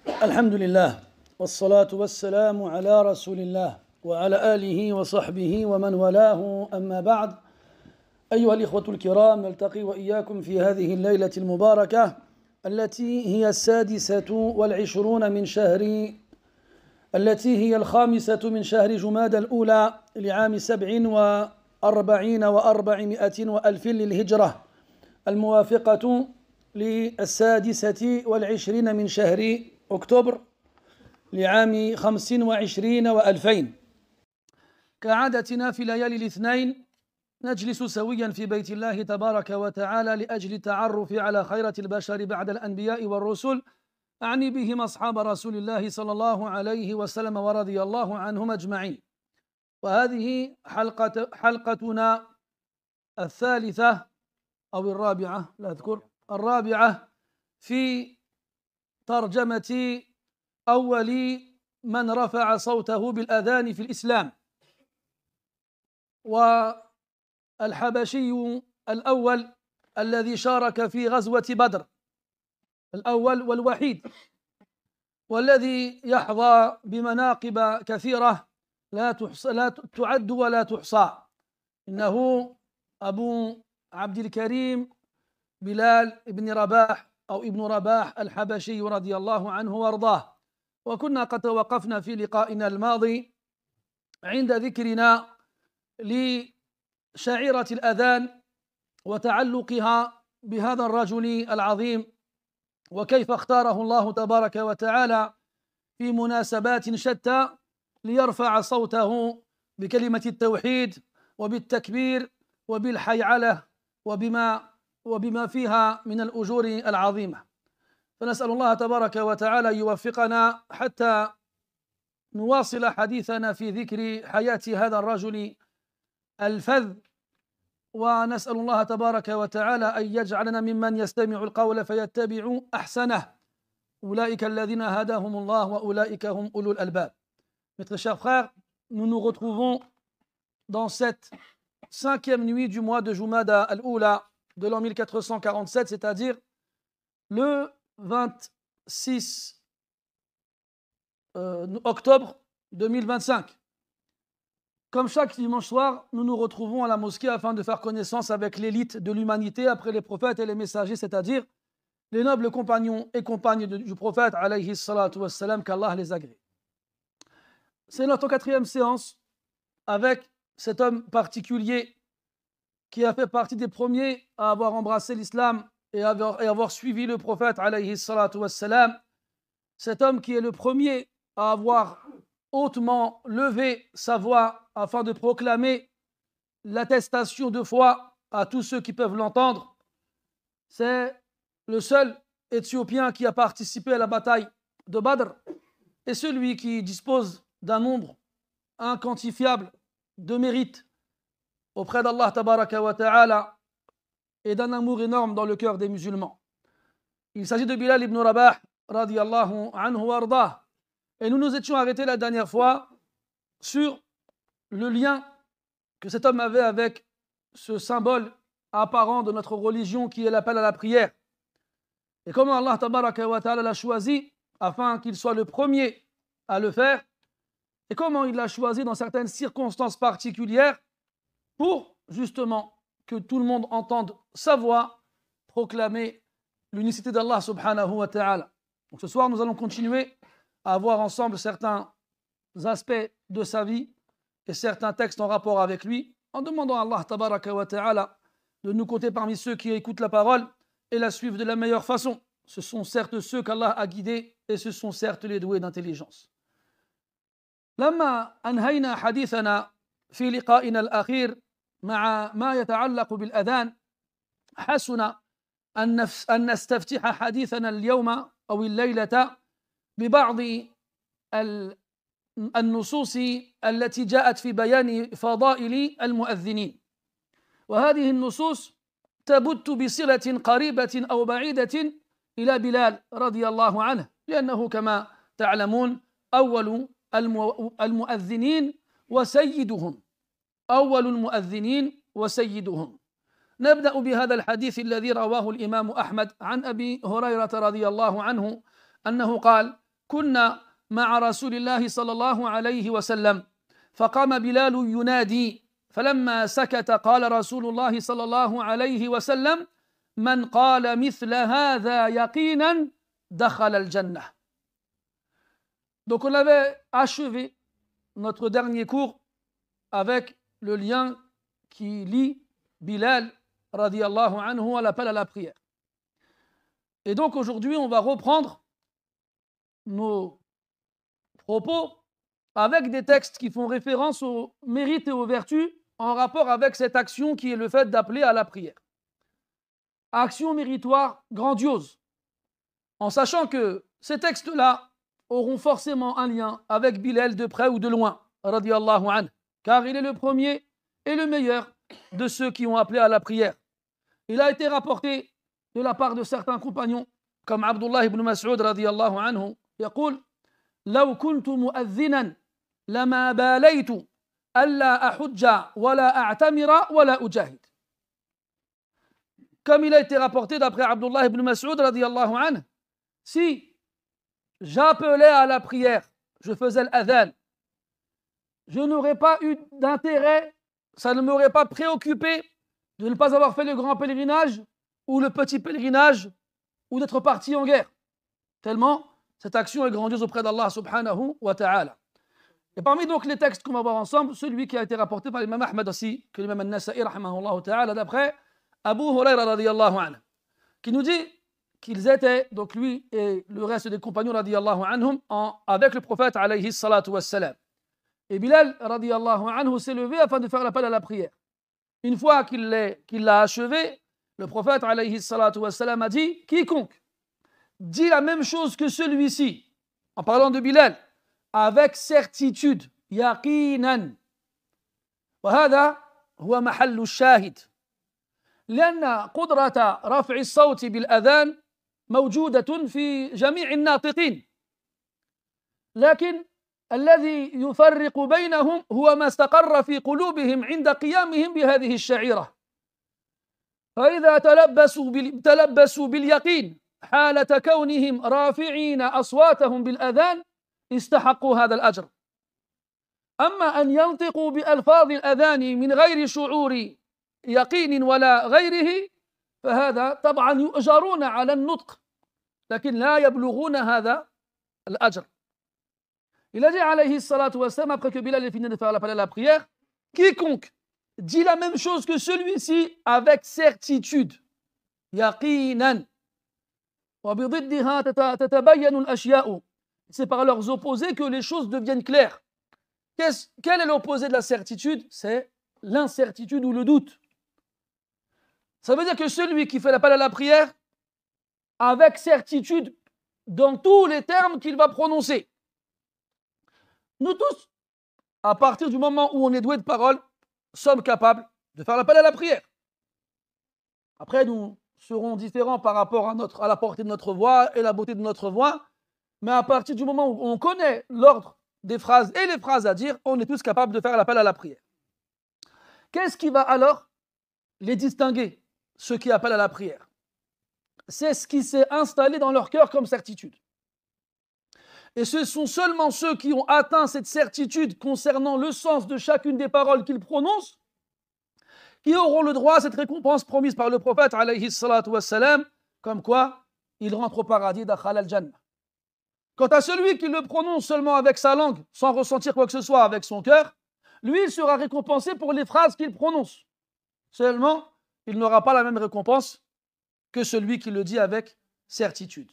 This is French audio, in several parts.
الحمد لله والصلاة والسلام على رسول الله وعلى آله وصحبه ومن والاه، أما بعد. أيها الإخوة الكرام، نلتقي وإياكم في هذه الليلة المباركة التي هي 26 من شهر التي هي 5 من شهر جمادى الأولى لعام 47 و400 وألف للهجرة، الموافقة 26 من شهر أكتوبر لعام 25 و2000. كعادتنا في ليالي الاثنين نجلس سويا في بيت الله تبارك وتعالى لأجل التعرف على خيرة البشر بعد الأنبياء والرسل، أعني بهم أصحاب رسول الله صلى الله عليه وسلم ورضي الله عنهم أجمعين. وهذه حلقتنا الثالثة أو الرابعة، لا أذكر، الرابعة في ترجمة أول من رفع صوته بالأذان في الإسلام، والحبشي الأول الذي شارك في غزوة بدر، الأول والوحيد، والذي يحظى بمناقب كثيرة لا تعد ولا تحصى، إنه أبو عبد الكريم بلال بن رباح أو ابن رباح الحبشي رضي الله عنه وارضاه. وكنا قد توقفنا في لقائنا الماضي عند ذكرنا لشعيرة الأذان وتعلقها بهذا الرجل العظيم، وكيف اختاره الله تبارك وتعالى في مناسبات شتى ليرفع صوته بكلمة التوحيد وبالتكبير وبالحيعلة وبما فيها من الأجور العظيمة. فنسأل الله تبارك وتعالى يوفقنا حتى نواصل حديثنا في ذكر حياة هذا الرجل الفذ، ونسأل الله تبارك وتعالى أن يجعلنا ممن يستمع القول فيتبع أحسنه، أولئك الذين هداهم الله وأولئك هم أولو الألباب. Mes très chers frères, nous nous retrouvons dans cette 5e nuit du mois de Jumada al-Oula de l'an 1447, c'est-à-dire le 26 octobre 2025. Comme chaque dimanche soir, nous nous retrouvons à la mosquée afin de faire connaissance avec l'élite de l'humanité après les prophètes et les messagers, c'est-à-dire les nobles compagnons et compagnes du prophète, alayhi salatu wassalam, qu'Allah les agrée. C'est notre 4e séance avec cet homme particulier qui a fait partie des premiers à avoir embrassé l'islam et avoir suivi le prophète, alayhi salatu wassalam. Cet homme qui est le premier à avoir hautement levé sa voix afin de proclamer l'attestation de foi à tous ceux qui peuvent l'entendre. C'est le seul Éthiopien qui a participé à la bataille de Badr et celui qui dispose d'un nombre inquantifiable de mérites auprès d'Allah tabaraka wa ta'ala et d'un amour énorme dans le cœur des musulmans. Il s'agit de Bilal ibn Rabah radiyallahu anhu wa ardah. Et nous nous étions arrêtés la dernière fois sur le lien que cet homme avait avec ce symbole apparent de notre religion qui est l'appel à la prière. Et comment Allah tabaraka wa ta'ala l'a choisi afin qu'il soit le premier à le faire, et comment il l'a choisi dans certaines circonstances particulières pour justement que tout le monde entende sa voix proclamer l'unicité d'Allah subhanahu wa ta'ala. Donc ce soir nous allons continuer à voir ensemble certains aspects de sa vie et certains textes en rapport avec lui, en demandant à Allah tabaraka wa ta'ala de nous compter parmi ceux qui écoutent la parole et la suivent de la meilleure façon. Ce sont certes ceux qu'Allah a guidés et ce sont certes les doués d'intelligence. لما أنهينا حديثنا في لقائنا الأخير مع ما يتعلق بالأذان، حسن أن نستفتح حديثنا اليوم أو الليلة ببعض النصوص التي جاءت في بيان فضائل المؤذنين. وهذه النصوص تبت بصلة قريبة أو بعيدة إلى بلال رضي الله عنه، لأنه كما تعلمون أول المؤذنين وسيدهم، أول المؤذنين وسيدهم. نبدأ بهذا الحديث الذي رواه الإمام أحمد عن أبي هريرة رضي الله عنه أنه قال: كنا مع رسول الله صلى الله عليه وسلم فقام بلال ينادي فلما سكت قال رسول الله صلى الله عليه وسلم من قال مثل هذا يقينا دخل الجنة. Donc on avait achevé notre dernier cours avec le lien qui lie Bilal radiyallahu anhu à l'appel à la prière. Et donc aujourd'hui on va reprendre nos propos avec des textes qui font référence aux mérites et aux vertus en rapport avec cette action qui est le fait d'appeler à la prière. Action méritoire grandiose, en sachant que ces textes-là auront forcément un lien avec Bilal de près ou de loin, radiyallahu anhu, car il est le premier et le meilleur de ceux qui ont appelé à la prière. Il a été rapporté de la part de certains compagnons, comme Abdullah ibn Mas'ud radiyallahu anhu, يقول لو كنت مؤذنا لما باليت ألا أحج ولا أعتمر ولا أجاهد. Comme il a été rapporté d'après Abdullah ibn Mas'ud radiyallahu anhu, si j'appelais à la prière, je faisais l'adhan, je n'aurais pas eu d'intérêt, ça ne m'aurait pas préoccupé de ne pas avoir fait le grand pèlerinage ou le petit pèlerinage ou d'être parti en guerre. Tellement cette action est grandiose auprès d'Allah subhanahu wa ta'ala. Et parmi donc les textes qu'on va voir ensemble, celui qui a été rapporté par l'imam Ahmad aussi, que l'imam An-Nasa'i rahimahullah ta'ala, d'après Abu Hurayra radiyallahu anhu, qui nous dit qu'ils étaient, donc lui et le reste des compagnons radiyallahu anhum, avec le prophète alayhi salatu wassalam. Et Bilal radiyallahu anhu s'est levé afin de faire l'appel à la prière. Une fois qu'il l'a achevé, le prophète alayhi salatu wassalam a dit: quiconque dit la même chose que celui-ci, en parlant de Bilal, avec certitude, yaqinan. وهذا هو محل الشاهد لأن قدرة رفع الصوت بالأذان موجودة في جميع الناطقين، لكن الذي يفرق بينهم هو ما استقر في قلوبهم عند قيامهم بهذه الشعيرة. فإذا تلبسوا باليقين حالة كونهم رافعين أصواتهم بالأذان استحقوا هذا الأجر. أما أن ينطقوا بألفاظ الأذان من غير شعور يقين ولا غيره فهذا طبعا يؤجرون على النطق لكن لا يبلغون هذا الأجر. Il a dit alayhi salatu wassalam, après que Bilal ait fini de faire l'appel à la prière, quiconque dit la même chose que celui-ci avec certitude, yaqinan, وبضدها تتبين الأشياء. C'est par leurs opposés que les choses deviennent claires. Quel est l'opposé de la certitude? C'est l'incertitude ou le doute. Ça veut dire que celui qui fait l'appel à la prière, avec certitude, dans tous les termes qu'il va prononcer. Nous tous, à partir du moment où on est doué de parole, sommes capables de faire l'appel à la prière. Après, nous serons différents par rapport à la portée de notre voix et la beauté de notre voix, mais à partir du moment où on connaît l'ordre des phrases et les phrases à dire, on est tous capables de faire l'appel à la prière. Qu'est-ce qui va alors les distinguer, ceux qui appellent à la prière? C'est ce qui s'est installé dans leur cœur comme certitude. Et ce sont seulement ceux qui ont atteint cette certitude concernant le sens de chacune des paroles qu'ils prononcent qui auront le droit à cette récompense promise par le prophète alayhi salatu wassalam, comme quoi il rentre au paradis dakhal al-jannah. Quant à celui qui le prononce seulement avec sa langue, sans ressentir quoi que ce soit avec son cœur, lui il sera récompensé pour les phrases qu'il prononce. Seulement, il n'aura pas la même récompense que celui qui le dit avec certitude.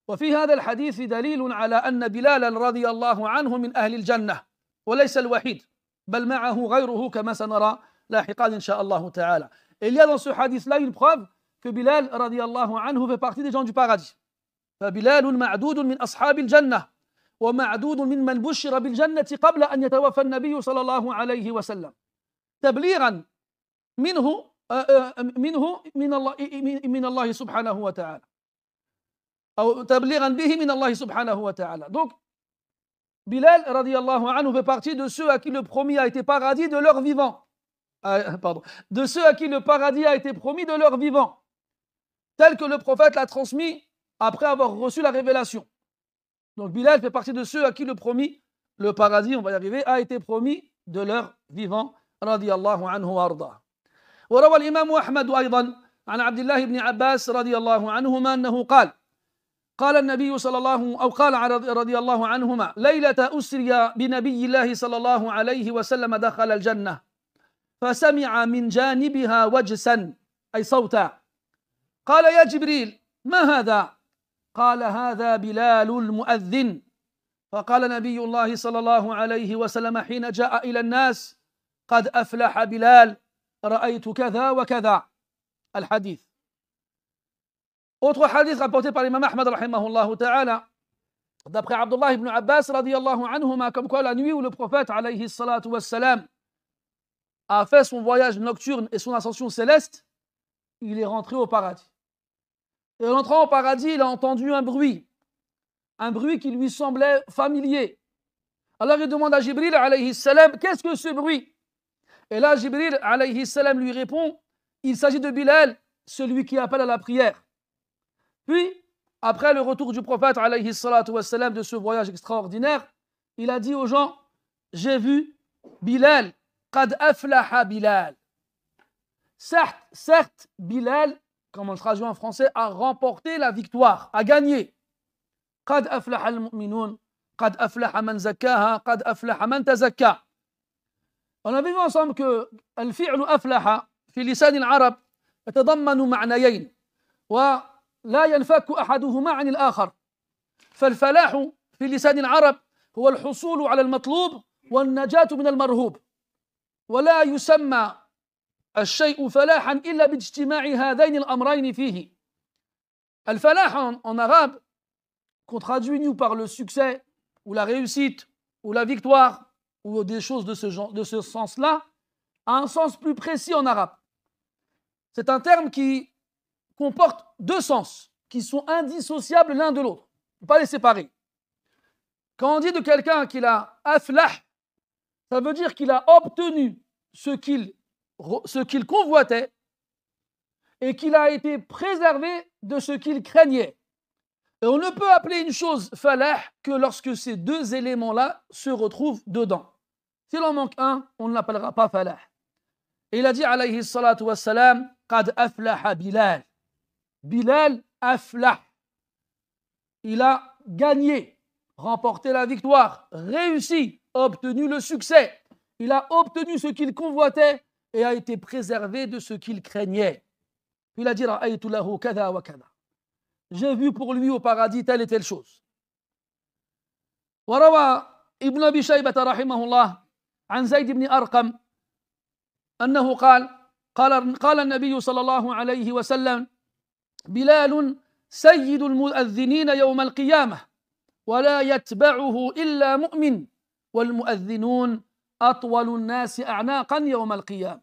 وفي هذا الحديث دليل على أن بلالا رضي الله عنه من أهل الجنة وليس الوحيد بل معه غيره كما سنرى لاحقا إن شاء الله تعالى. Et il y a dans ce hadith-là une preuve que Bilal رضي الله عنه fait partie des gens du paradis. فبلال معدود من أصحاب الجنة ومعدود ممن بشر بالجنة قبل أن يتوفى النبي صلى الله عليه وسلم تبليغا منه من الله سبحانه وتعالى. أو تبليغا به من الله سبحانه وتعالى. Donc, Bilal radiyallahu anhu fait partie de ceux à qui le promis a été paradis de leur vivant. De ceux à qui le paradis a été promis de leur vivant, tel que le prophète l'a transmis après avoir reçu la révélation. Donc Bilal fait partie de ceux à qui le paradis, on va y arriver, a été promis de leur vivant, radiyallahu anhu wa arda. وروى الإمام أحمد أيضا عن عبد الله بن عباس رضي الله عنهما أنه قال النبي صلى الله أو قال رضي الله عنهما ليلة أسري بنبي الله صلى الله عليه وسلم دخل الجنة فسمع من جانبها وجسا أي صوتا قال يا جبريل ما هذا؟ قال هذا بلال المؤذن فقال نبي الله صلى الله عليه وسلم حين جاء إلى الناس قد أفلح بلال رأيت كذا وكذا الحديث. Autre hadith rapporté par l'imam Ahmad rahimahullah ta'ala, d'après Abdullah ibn Abbas radiyallahu anhuma, comme quoi la nuit où le prophète alayhi salatu wassalam a fait son voyage nocturne et son ascension céleste, il est rentré au paradis. Et en entrant au paradis, il a entendu un bruit qui lui semblait familier. Alors il demande à Jibril alayhi salam, qu'est-ce que ce bruit? Et là Jibril alayhi salam lui répond, il s'agit de Bilal, celui qui appelle à la prière. Puis, après le retour du prophète alayhi salatu wassalam de ce voyage extraordinaire, il a dit aux gens, j'ai vu Bilal, qad aflaha Bilal. Certes, Bilal, comme on le traduit en français, a remporté la victoire, a gagné. Qad aflaha al-mu'minun, qad aflaha man zakkaha, qad aflaha man tazakka. On avait vu ensemble que al-fi'lu aflaha fi lisan al-arab يتضمن معنيين ولا ينفك أحدهما عن الآخر. فالفلاح في لسان العرب هو الحصول على المطلوب والنجاة من المرهوب، ولا يسمى الشيء فلاحا إلا باجتماع هذين الأمرين فيه. الفلاح en arabe, qu'on traduit nous par le succès ou la réussite ou la victoire ou des choses de ce sens-là, a un sens plus précis en arabe. C'est un terme qui comporte deux sens qui sont indissociables l'un de l'autre. Il ne faut pas les séparer. Quand on dit de quelqu'un qu'il a aflah, ça veut dire qu'il a obtenu ce qu'il convoitait et qu'il a été préservé de ce qu'il craignait. Et on ne peut appeler une chose falah que lorsque ces deux éléments-là se retrouvent dedans. S'il en manque un, on ne l'appellera pas falah. Et il a dit alayhi salatu wassalam, qad aflaha Bilal. Bilal aflah. Il a gagné, remporté la victoire, réussi, obtenu le succès. Il a obtenu ce qu'il convoitait et a été préservé de ce qu'il craignait. Puis il a dit ra'aytu lahu kada wa kada. J'ai vu pour lui au paradis telle et telle chose. وروى ابن أبي شيبة رحمه الله عن زيد بن أرقم أنه قال النبي صلى الله عليه وسلم بلال سيد المؤذنين يوم القيامة ولا يتبعه إلا مؤمن والمؤذنون أطول الناس أعناقا يوم القيامة.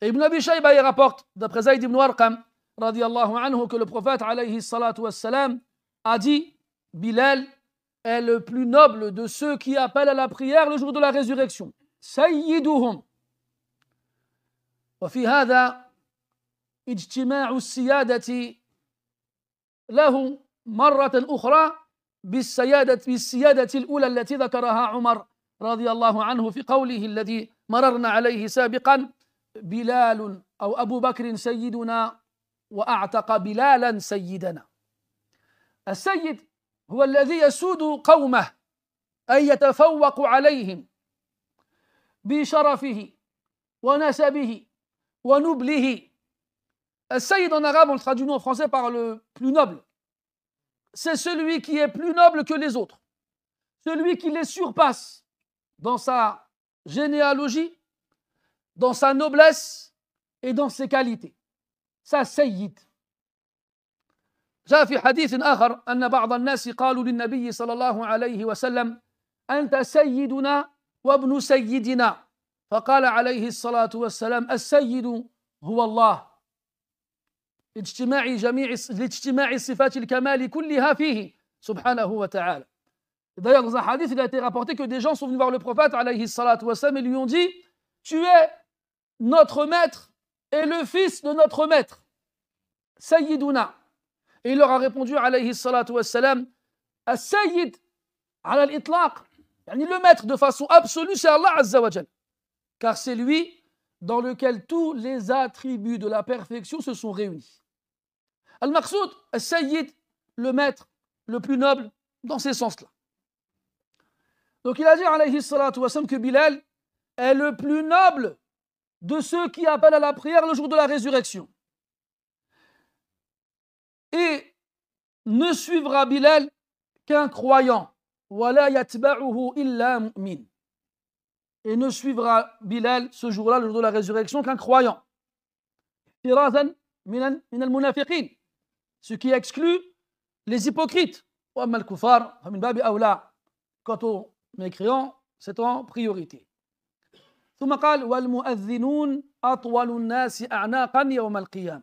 Ibn Abi Shayba il rapporte d'après Zayd ibn Arqam radiyallahu anhu que le prophète alayhi salatu wassalam a dit Bilal est le plus noble de ceux qui appellent à la prière le jour de la résurrection. Sayyiduhum. وفي هذا اجتماع السيادة له مرة أخرى بالسيادة الأولى التي ذكرها عمر رضي الله عنه في قوله الذي مررنا عليه سابقا بلال أو أبو بكر سيدنا وأعتق بلالا سيدنا. السيد هو الذي يسود قومه أي يتفوق عليهم بشرفه ونسبه ونبله. السيد en arabe, on le traduit en français par le plus noble. C'est celui qui est plus noble que les autres, celui qui les surpasse dans sa généalogie, dans sa noblesse et dans ses qualités. Ça, Sayyid. جاء في حديث آخر أن بعض الناس قالوا للنبي صلى الله عليه وسلم أنت سيدنا وابن سيدنا فقال عليه الصلاة والسلام السيد هو الله لاجتماع صفات الكمال كلها فيه سبحانه وتعالى. D'ailleurs, dans un hadith, il a été rapporté que des gens sont venus voir le prophète alayhi salatu wassalam et lui ont dit tu es notre maître et le fils de notre maître, Sayyiduna. Et il leur a répondu alayhi salatu wassalam As-Sayyid, ala al-itlaq, le maître de façon absolue, c'est Allah Azza wa Jal. Car c'est lui dans lequel tous les attributs de la perfection se sont réunis. Al-Maqsoud, As-Sayyid, le maître, le plus noble, dans ces sens-là. Donc il a dit, alayhi salatu wassalam, que Bilal est le plus noble de ceux qui appellent à la prière le jour de la résurrection. Et ne suivra Bilal qu'un croyant. Wala yatba'uhu illa mu'min. Et ne suivra Bilal ce jour-là, le jour de la résurrection, qu'un croyant. Firazan min al-munafiqin. Ce qui exclut les hypocrites. Wa amma al-kufar, fa min babi awla. Quant aux mécréants, c'est en priorité. ثم قال والمؤذنون أطول الناس أعناقا يوم القيامة.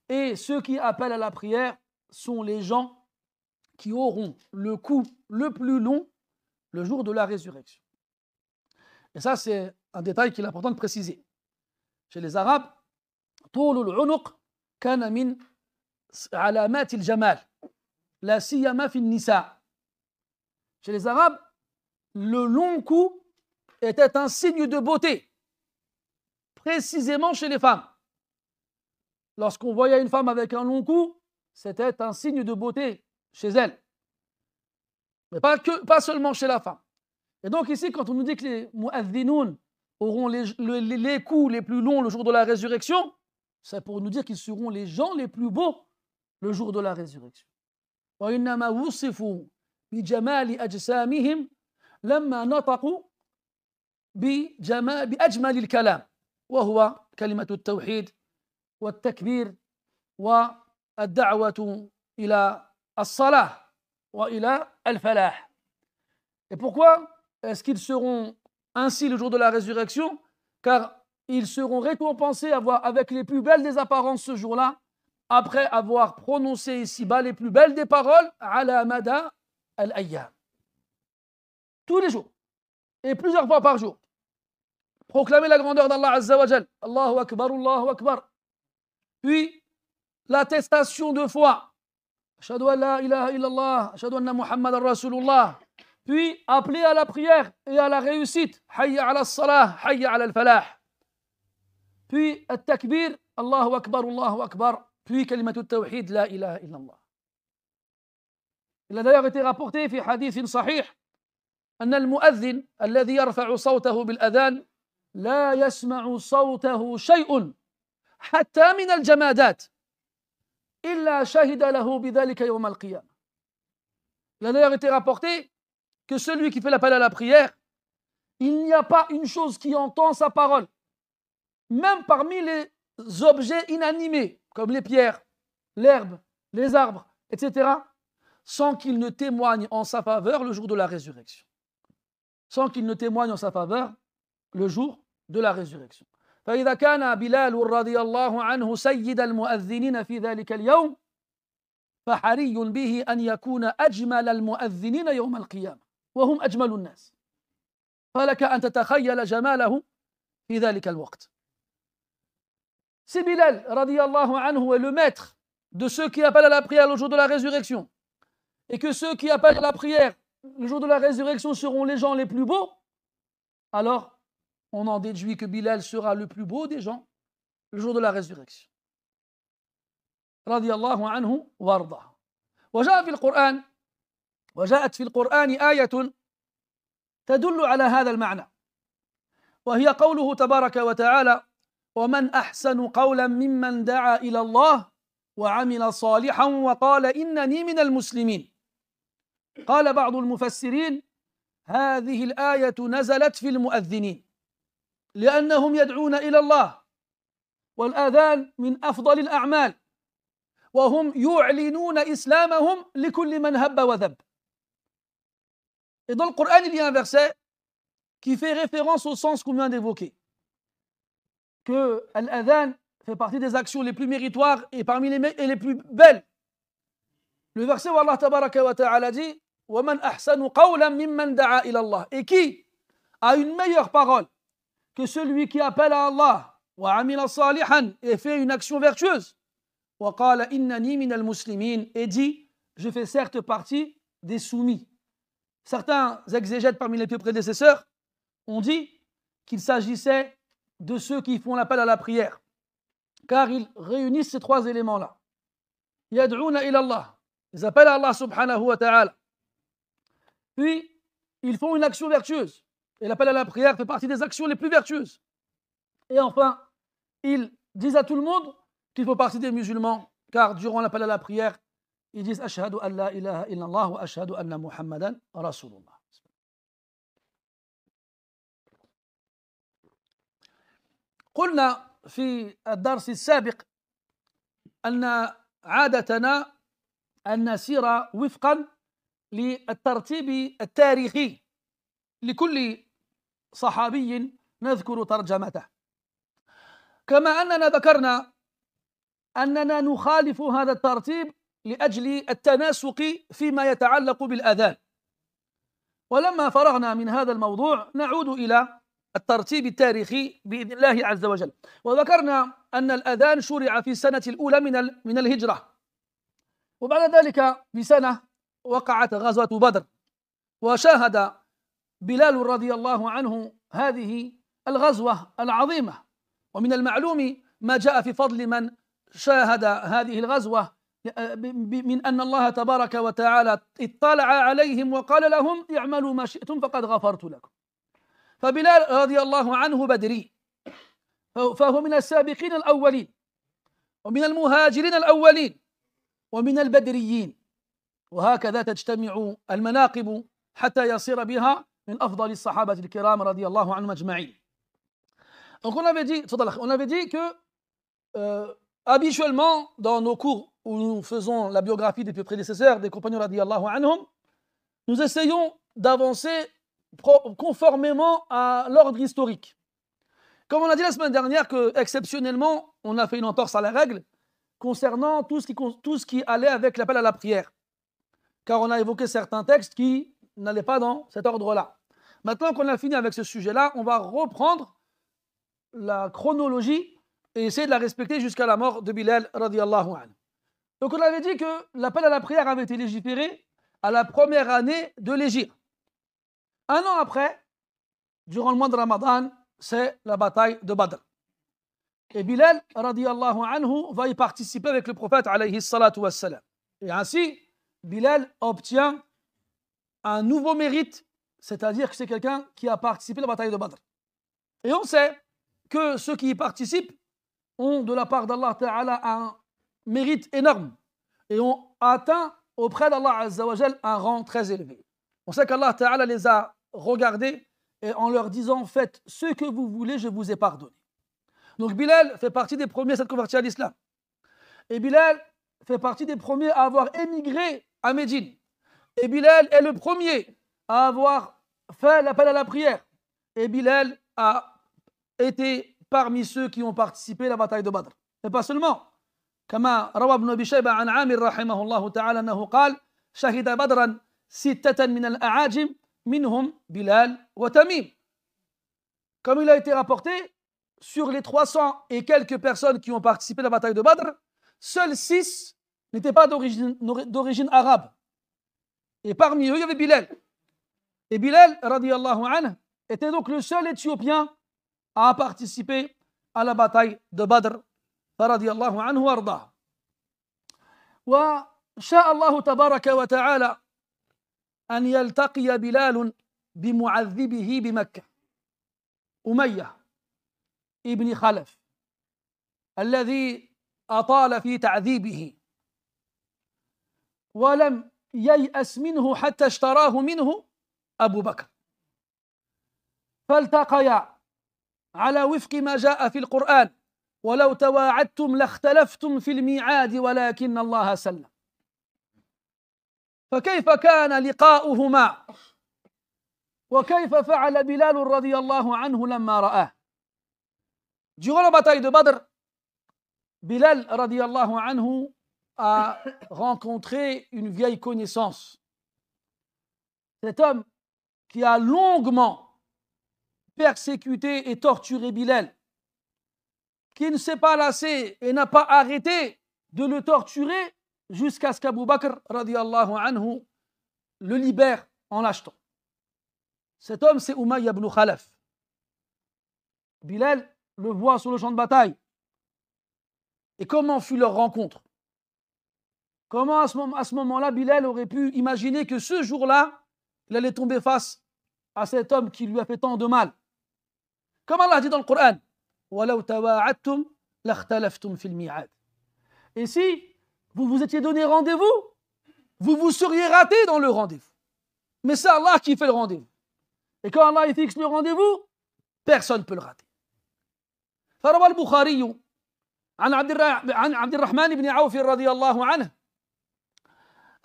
Et ceux qui appellent à la prière sont les gens qui auront le cou le plus long le jour de la résurrection. Et ça, c'est un détail qu'il est important de préciser. Chez les Arabes, طول العنق كان من علامات الجمال لا سيما في النساء. Chez les Arabes, le long cou était un signe de beauté, précisément chez les femmes. Lorsqu'on voyait une femme avec un long cou, c'était un signe de beauté chez elle. Mais pas seulement chez la femme. Et donc ici, quand on nous dit que les mu'adhdhinoun auront les coups les plus longs le jour de la résurrection, c'est pour nous dire qu'ils seront les gens les plus beaux le jour de la résurrection. وَإِنَّمَا وُصِفُوا بِجَمَالِ أَجْسَامِهِمْ لَمَّا نَطَقُوا بأجمل الكلام وهو كلمة التوحيد والتكبير والدعوة إلى الصلاة وإلى الفلاح. Et pourquoi est-ce qu'ils seront ainsi le jour de la résurrection? Car ils seront récompensés avec les plus belles des apparences ce jour-là, après avoir prononcé ici-bas les plus belles des paroles, ala mada al-ayyam. Tous les jours, et plusieurs fois par jour. Proclamer la grandeur d'Allah Azza wa Jal. Allahu Akbar, Allahu Akbar. Puis, l'attestation de foi. Ashhadu an la ilaha illallah, ashhadu anna Muhammadan Rasulullah. Puis, appeler à la prière et à la réussite. Hayya ala as-salah, hayya ala al-falah. Puis, at-takbir, Allahu Akbar, Allahu Akbar. Puis, kalimat at-tawhid, la ilaha illallah. Il a d'ailleurs été rapporté في حديث صحيح أن المؤذن الذي يرفع صوته بالأذان لا يسمع صوته شيء حتى من الجمادات إلا شهد له بذلك يوم القيامة. Il a d'ailleurs été rapporté que celui qui fait l'appel à la prière, il n'y a pas une chose qui entend sa parole, même parmi les objets inanimés, comme les pierres, l'herbe, les arbres, etc., sans qu'il ne témoigne en sa faveur le jour de la résurrection. Sans qu'il ne témoigne en sa faveur le jour de la résurrection. فإذا كان بلال رضي الله عنه سيد المؤذنين في ذلك اليوم فحري به أن يكون أجمل المؤذنين يوم القيامة وهم أجمل الناس فلك أن تتخيل جماله في ذلك الوقت. Si Bilal رضي الله عنه est le maître de ceux qui appellent à la prière le jour de la résurrection, et que ceux qui appellent à la prière le jour de la résurrection seront les gens les plus beaux, alors on en déduit que Bilal sera le plus beau des gens le jour de la résurrection. رضي الله عنه وارضاه. وجاءت في القرآن آية تدل على هذا المعنى، وهي قوله تبارك وتعالى: ومن أحسن قولا ممن دعا إلى الله وعمل صالحا وقال إنني من المسلمين. قال بعض المفسرين: هذه الآية نزلت في المؤذنين لأنهم يدعون إلى الله، والآذان من أفضل الأعمال، وهم يعلنون إسلامهم لكل من هب وذب. Et dans le Coran, il y a un verset qui fait référence au sens qu'on vient d'évoquer, que l'adhan fait partie des actions les plus méritoires et parmi les plus belles. Le verset où Allah tabaraka wa ta'ala dit: وَمَنْ أَحْسَنُ قَوْلًا مِمَّنْ دَعَا إِلَى اللَّهِ. Et qui a une meilleure parole que celui qui appelle à Allah, وَعَمِلَ صَالِحًا, et fait une action vertueuse, وَقَالَ إِنَّنِي مِنَ الْمُسْلِمِينَ, et dit: je fais certes partie des soumis. Certains exégètes parmi les pieux prédécesseurs ont dit qu'il s'agissait de ceux qui font l'appel à la prière, car ils réunissent ces trois éléments-là. Yad'ouna ila Allah, ils appellent à Allah subhanahu wa ta'ala. Puis, ils font une action vertueuse. Et l'appel à la prière fait partie des actions les plus vertueuses. Et enfin, ils disent à tout le monde qu'ils font partie des musulmans, car durant l'appel à la prière, ils disent Ashhadu an la ilaha illallah wa ashhadu anna Muhammadan Rasulullah. قلنا في الدرس السابق أن عادتنا أن نسير وفقا للترتيب التاريخي لكل صحابي نذكر ترجمته، كما أننا ذكرنا أننا نخالف هذا الترتيب لأجل التناسق فيما يتعلق بالأذان. ولما فرغنا من هذا الموضوع نعود إلى الترتيب التاريخي بإذن الله عز وجل. وذكرنا أن الأذان شرع في السنة الأولى من الهجرة، وبعد ذلك بسنة وقعت غزوة بدر، وشاهد بلال رضي الله عنه هذه الغزوة العظيمة. ومن المعلوم ما جاء في فضل من شاهد هذه الغزوة من أن الله تبارك وتعالى اطلع عليهم وقال لهم اعملوا ما شئتم فقد غفرت لكم. فبلال رضي الله عنه بدري، فهو من السابقين الأولين ومن المهاجرين الأولين ومن البدريين، وهكذا تجتمع المناقب حتى يصير بها من أفضل الصحابة الكرام رضي الله عنهم أجمعين. Donc on avait dit que habituellement dans nos cours où nous faisons la biographie des prédécesseurs des compagnons radiyallahu anhum, nous essayons d'avancer conformément à l'ordre historique. Comme on a dit la semaine dernière que exceptionnellement on a fait une entorse à la règle concernant tout ce qui allait avec l'appel à la prière, car on a évoqué certains textes qui n'allaient pas dans cet ordre-là. Maintenant qu'on a fini avec ce sujet-là, on va reprendre la chronologie et essayer de la respecter jusqu'à la mort de Bilal radiyallahu anhu. Donc on avait dit que l'appel à la prière avait été légiféré à la première année de l'Hégire. Un an après, durant le mois de Ramadan, c'est la bataille de Badr. Et Bilal radiyallahu anhu va y participer avec le prophète alayhi salatu wassalam. Et ainsi, Bilal obtient un nouveau mérite, c'est-à-dire que c'est quelqu'un qui a participé à la bataille de Badr. Et on sait que ceux qui y participent ont de la part d'Allah Ta'ala un mérite énorme et ont atteint auprès d'Allah Azza wa Jal un rang très élevé. On sait qu'Allah Ta'ala les a regardés et en leur disant faites ce que vous voulez, je vous ai pardonné. Donc Bilal fait partie des premiers à s'être converti à l'islam. Et Bilal fait partie des premiers à avoir émigré à Médine. Et Bilal est le premier à avoir fait l'appel à la prière. Et Bilal a été parmi ceux qui ont participé à la bataille de Badr. Et pas seulement. كما روى ابن أبي شيبة عن عامر رحمه الله تعالى أنه قال شهد بدرا 6 من الأعاجم منهم بلال وتميم. Comme il a été rapporté, sur les 300 et quelques personnes qui ont participé à la bataille de Badr, seuls 6 n'étaient pas d'origine arabe. Et parmi eux, il y avait Bilal. Et Bilal, radiyallahu anhu, était donc le seul Éthiopien à participer à la bataille de Badr, radiyallahu anhu وارضاه. وشاء الله تبارك وتعالى أن يلتقي بلال بمعذبه بمكة أمية ابن خلف الذي أطال في تعذيبه ولم ييأس منه حتى اشتراه منه أبو بكر، فالتقيا على وفق ما جاء في القرآن ولو تواعدتم لاختلفتم في الميعاد ولكن الله سلم. فكيف كان لقاؤهما وكيف فعل بلال رضي الله عنه لما رآه. Durant la bataille de Badr, Bilal radiyallahu anhu a rencontré une vieille connaissance. Cet homme qui a longuement persécuté et torturé Bilal, qui ne s'est pas lassé et n'a pas arrêté de le torturer jusqu'à ce qu'Abu Bakr radiyallahu anhu le libère en l'achetant. Cet homme, c'est Umayya ibn Khalaf. Bilal le voit sur le champ de bataille. Et comment fut leur rencontre? Comment à ce moment-là, Bilal aurait pu imaginer que ce jour-là, il allait tomber face à cet homme qui lui a fait tant de mal? Comme Allah dit dans le Coran, وَلَوْ تَوَاعَدْتُمْ لَاخْتَلَفْتُمْ فِي الْمِيعَادِ. Et si vous vous étiez donné rendez-vous, vous vous seriez raté dans le rendez-vous. Mais c'est Allah qui fait le rendez-vous. Et quand Allah il fixe le rendez-vous, personne ne peut le rater. فروى البخاري عن عبد الرحمن بن عوف رضي الله عنه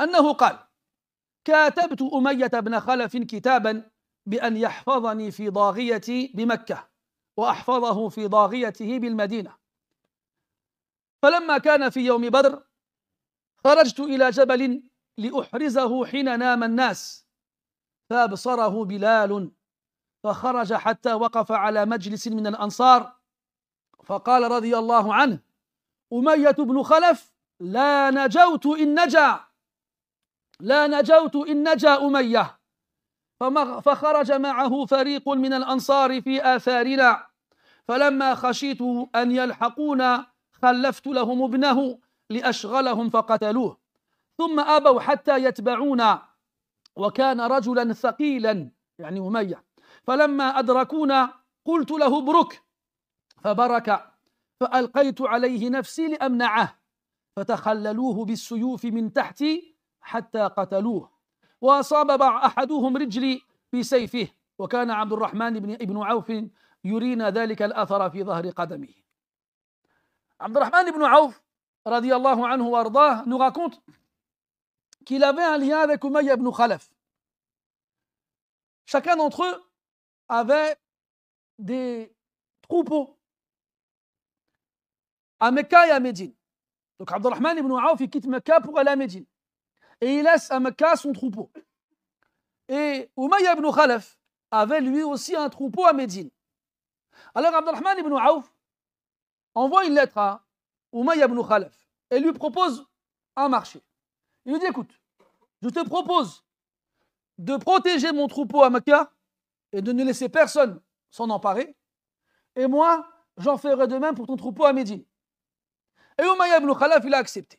أنه قال: كاتبت أمية بن خلف كتابا بأن يحفظني في ضاغيتي بمكة وأحفظه في ضاغيته بالمدينة. فلما كان في يوم بدر خرجت إلى جبل لأحرزه حين نام الناس، فأبصره بلال فخرج حتى وقف على مجلس من الأنصار فقال رضي الله عنه: أمية بن خلف لا نجوت إن نجا، لا نجوت إن نجا أمية. فخرج معه فريق من الأنصار في آثارنا، فلما خشيت أن يلحقونا خلفت لهم ابنه لأشغلهم فقتلوه، ثم أبوا حتى يتبعونا، وكان رجلا ثقيلا يعني أمية، فلما أدركونا قلت له برك، فبرك، فألقيت عليه نفسي لأمنعه، فتخللوه بالسيوف من تحتي حتى قتلوه، وأصاب أحدهم رجلي بسيفه، وكان عبد الرحمن بن عوف يرينا ذلك الأثر في ظهر قدمه. عبد الرحمن بن عوف رضي الله عنه وارضاه nous raconte qu'il avait un lien avec Umayya ibn Khalaf. Chacun d'entre eux avait des troupeaux à Mecca et à Médine. Donc Abdurrahman ibn Awf il quitte Mecca pour aller à Médine. Et il laisse à Mecca son troupeau. Et Umayya ibn Khalaf avait lui aussi un troupeau à Médine. Alors Abdurrahman ibn Awf envoie une lettre à Umayya ibn Khalaf et lui propose un marché. Il lui dit: écoute, je te propose de protéger mon troupeau à Mecca et de ne laisser personne s'en emparer, et moi, j'en ferai de même pour ton troupeau à Médine. Et Umayya ibn Khalaf, il a accepté.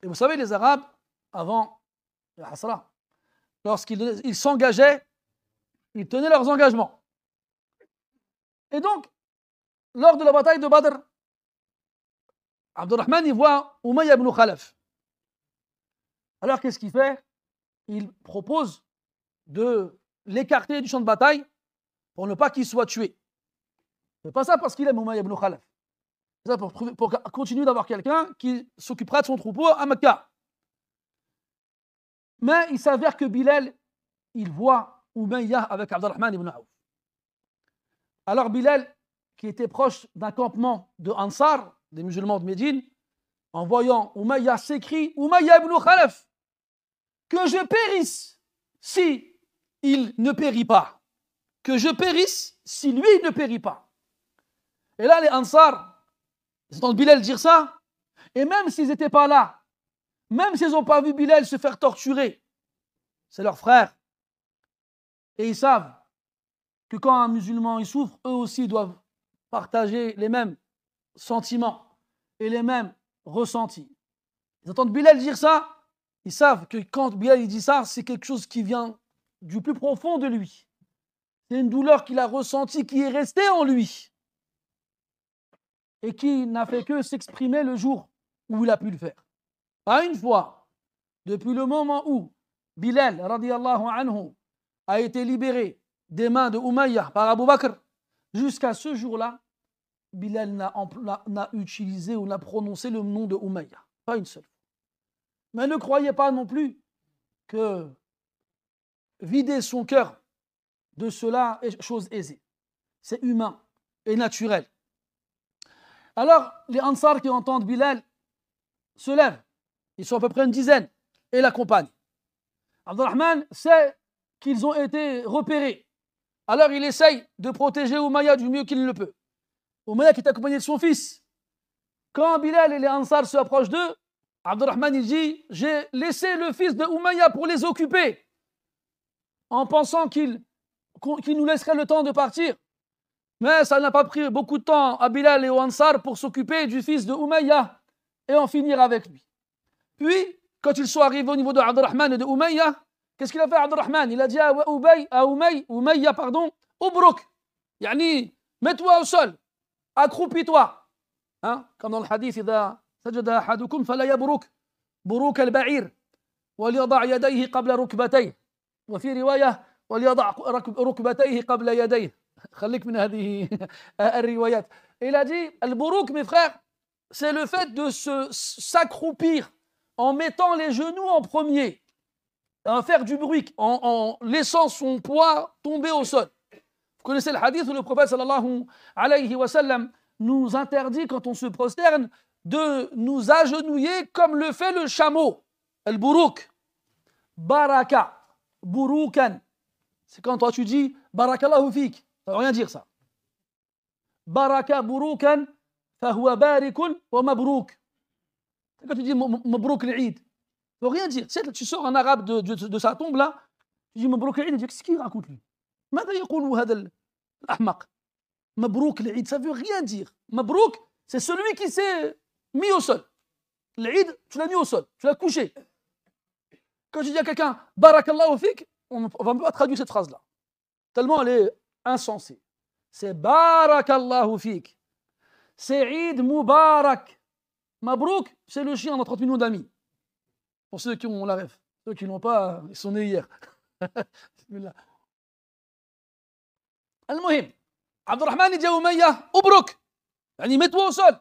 Et vous savez, les Arabes, avant la Hasra, lorsqu'ils s'engageaient, ils tenaient leurs engagements. Et donc, lors de la bataille de Badr, Abdurrahman, il voit Umayya ibn Khalaf. Alors, qu'est-ce qu'il fait? Il propose de l'écarter du champ de bataille pour ne pas qu'il soit tué. Ce n'est pas ça parce qu'il aime Umayya ibn Khalaf. C'est ça pour continuer d'avoir quelqu'un qui s'occupera de son troupeau à Mecca. Mais il s'avère que Bilal, il voit Umayya avec Abdurrahman ibn Awf. Alors Bilal, qui était proche d'un campement de Ansar, des musulmans de Médine, en voyant Umayya, s'écrie: Umayya ibn Khalaf, que je périsse si il ne périt pas. Que je périsse si lui ne périt pas. Et là, les Ansar, ils entendent Bilal dire ça, et même s'ils n'étaient pas là, même s'ils n'ont pas vu Bilal se faire torturer, c'est leur frère. Et ils savent que quand un musulman il souffre, eux aussi doivent partager les mêmes sentiments et les mêmes ressentis. Ils entendent Bilal dire ça, ils savent que quand Bilal il dit ça, c'est quelque chose qui vient du plus profond de lui. C'est une douleur qu'il a ressentie, qui est restée en lui et qui n'a fait que s'exprimer le jour où il a pu le faire. Pas une fois, depuis le moment où Bilal radiyallahu anhu a été libéré des mains de Umayya par Abu Bakr, jusqu'à ce jour-là, Bilal n'a utilisé ou n'a prononcé le nom de Umayya. Pas une seule. Mais ne croyez pas non plus que vider son cœur de cela est chose aisée. C'est humain et naturel. Alors, les Ansar qui entendent Bilal se lèvent. Ils sont à peu près une dizaine et l'accompagnent. Abdurrahman sait qu'ils ont été repérés. Alors, il essaye de protéger Umayya du mieux qu'il le peut. Umayya qui est accompagné de son fils. Quand Bilal et les Ansar se approchent d'eux, Abdurrahman il dit: j'ai laissé le fils de Umayya pour les occuper. en pensant qu'il nous laisserait le temps de partir. Mais ça n'a pas pris beaucoup de temps à Bilal et aux Ansar pour s'occuper du fils de Umayya et en finir avec lui. Puis, quand ils sont arrivés au niveau de Abdurrahman et de Umayya, qu'est-ce qu'il a fait Abdurrahman? Il a dit à Umayya, Ubruk, yani, mets-toi au sol, accroupis-toi. Hein? Comme dans le hadith, إذا سجد أحدكم فلا يبرك بروك البعير وليضع يديه قبل ركبتيه وفي رواية وليضع ركبتيه قبل يديه. خليك من هذه الروايات. Il a dit, le buruk, mes frères, c'est le fait de s'accroupir en mettant les genoux en premier, en faire du bruit, en laissant son poids tomber au sol. Vous connaissez le hadith où le prophète sallallahu alayhi wa sallam nous interdit, quand on se prosterne, de nous agenouiller comme le fait le chameau. El buruk. Baraka. Burukan. C'est quand toi tu dis barakallahu fik. Ça ne veut rien dire ça. Baraka burukan fahuwa barikun wa mabrouk. C'est quand tu dis mabrouk l'Eid. Ça ne veut rien dire. Tu sors en arabe de sa tombe là, tu dis mabrouk l'Eid, tu dis qu'est-ce qu'il raconte lui? ماذا يقول هذا الأحمق؟ مبروك العيد, ça ne veut rien dire. Mabrouk, c'est celui qui s'est mis au sol. L'Eid, tu l'as mis au sol, tu l'as couché. Quand tu dis à quelqu'un barakallahu fik, on ne va pas traduire cette phrase là. Tellement elle est insensée. C'est barakallahu fik. C'est Eid Mubarak. Mabrouk, c'est le chien dans 30 millions d'amis. Pour ceux qui ont la ref. Ceux qui ne l'ont pas, ils sont nés hier. Bismillah. Al-Muhim. Abdurrahman il dit à Umayya, Ubruk. Mets-toi au sol.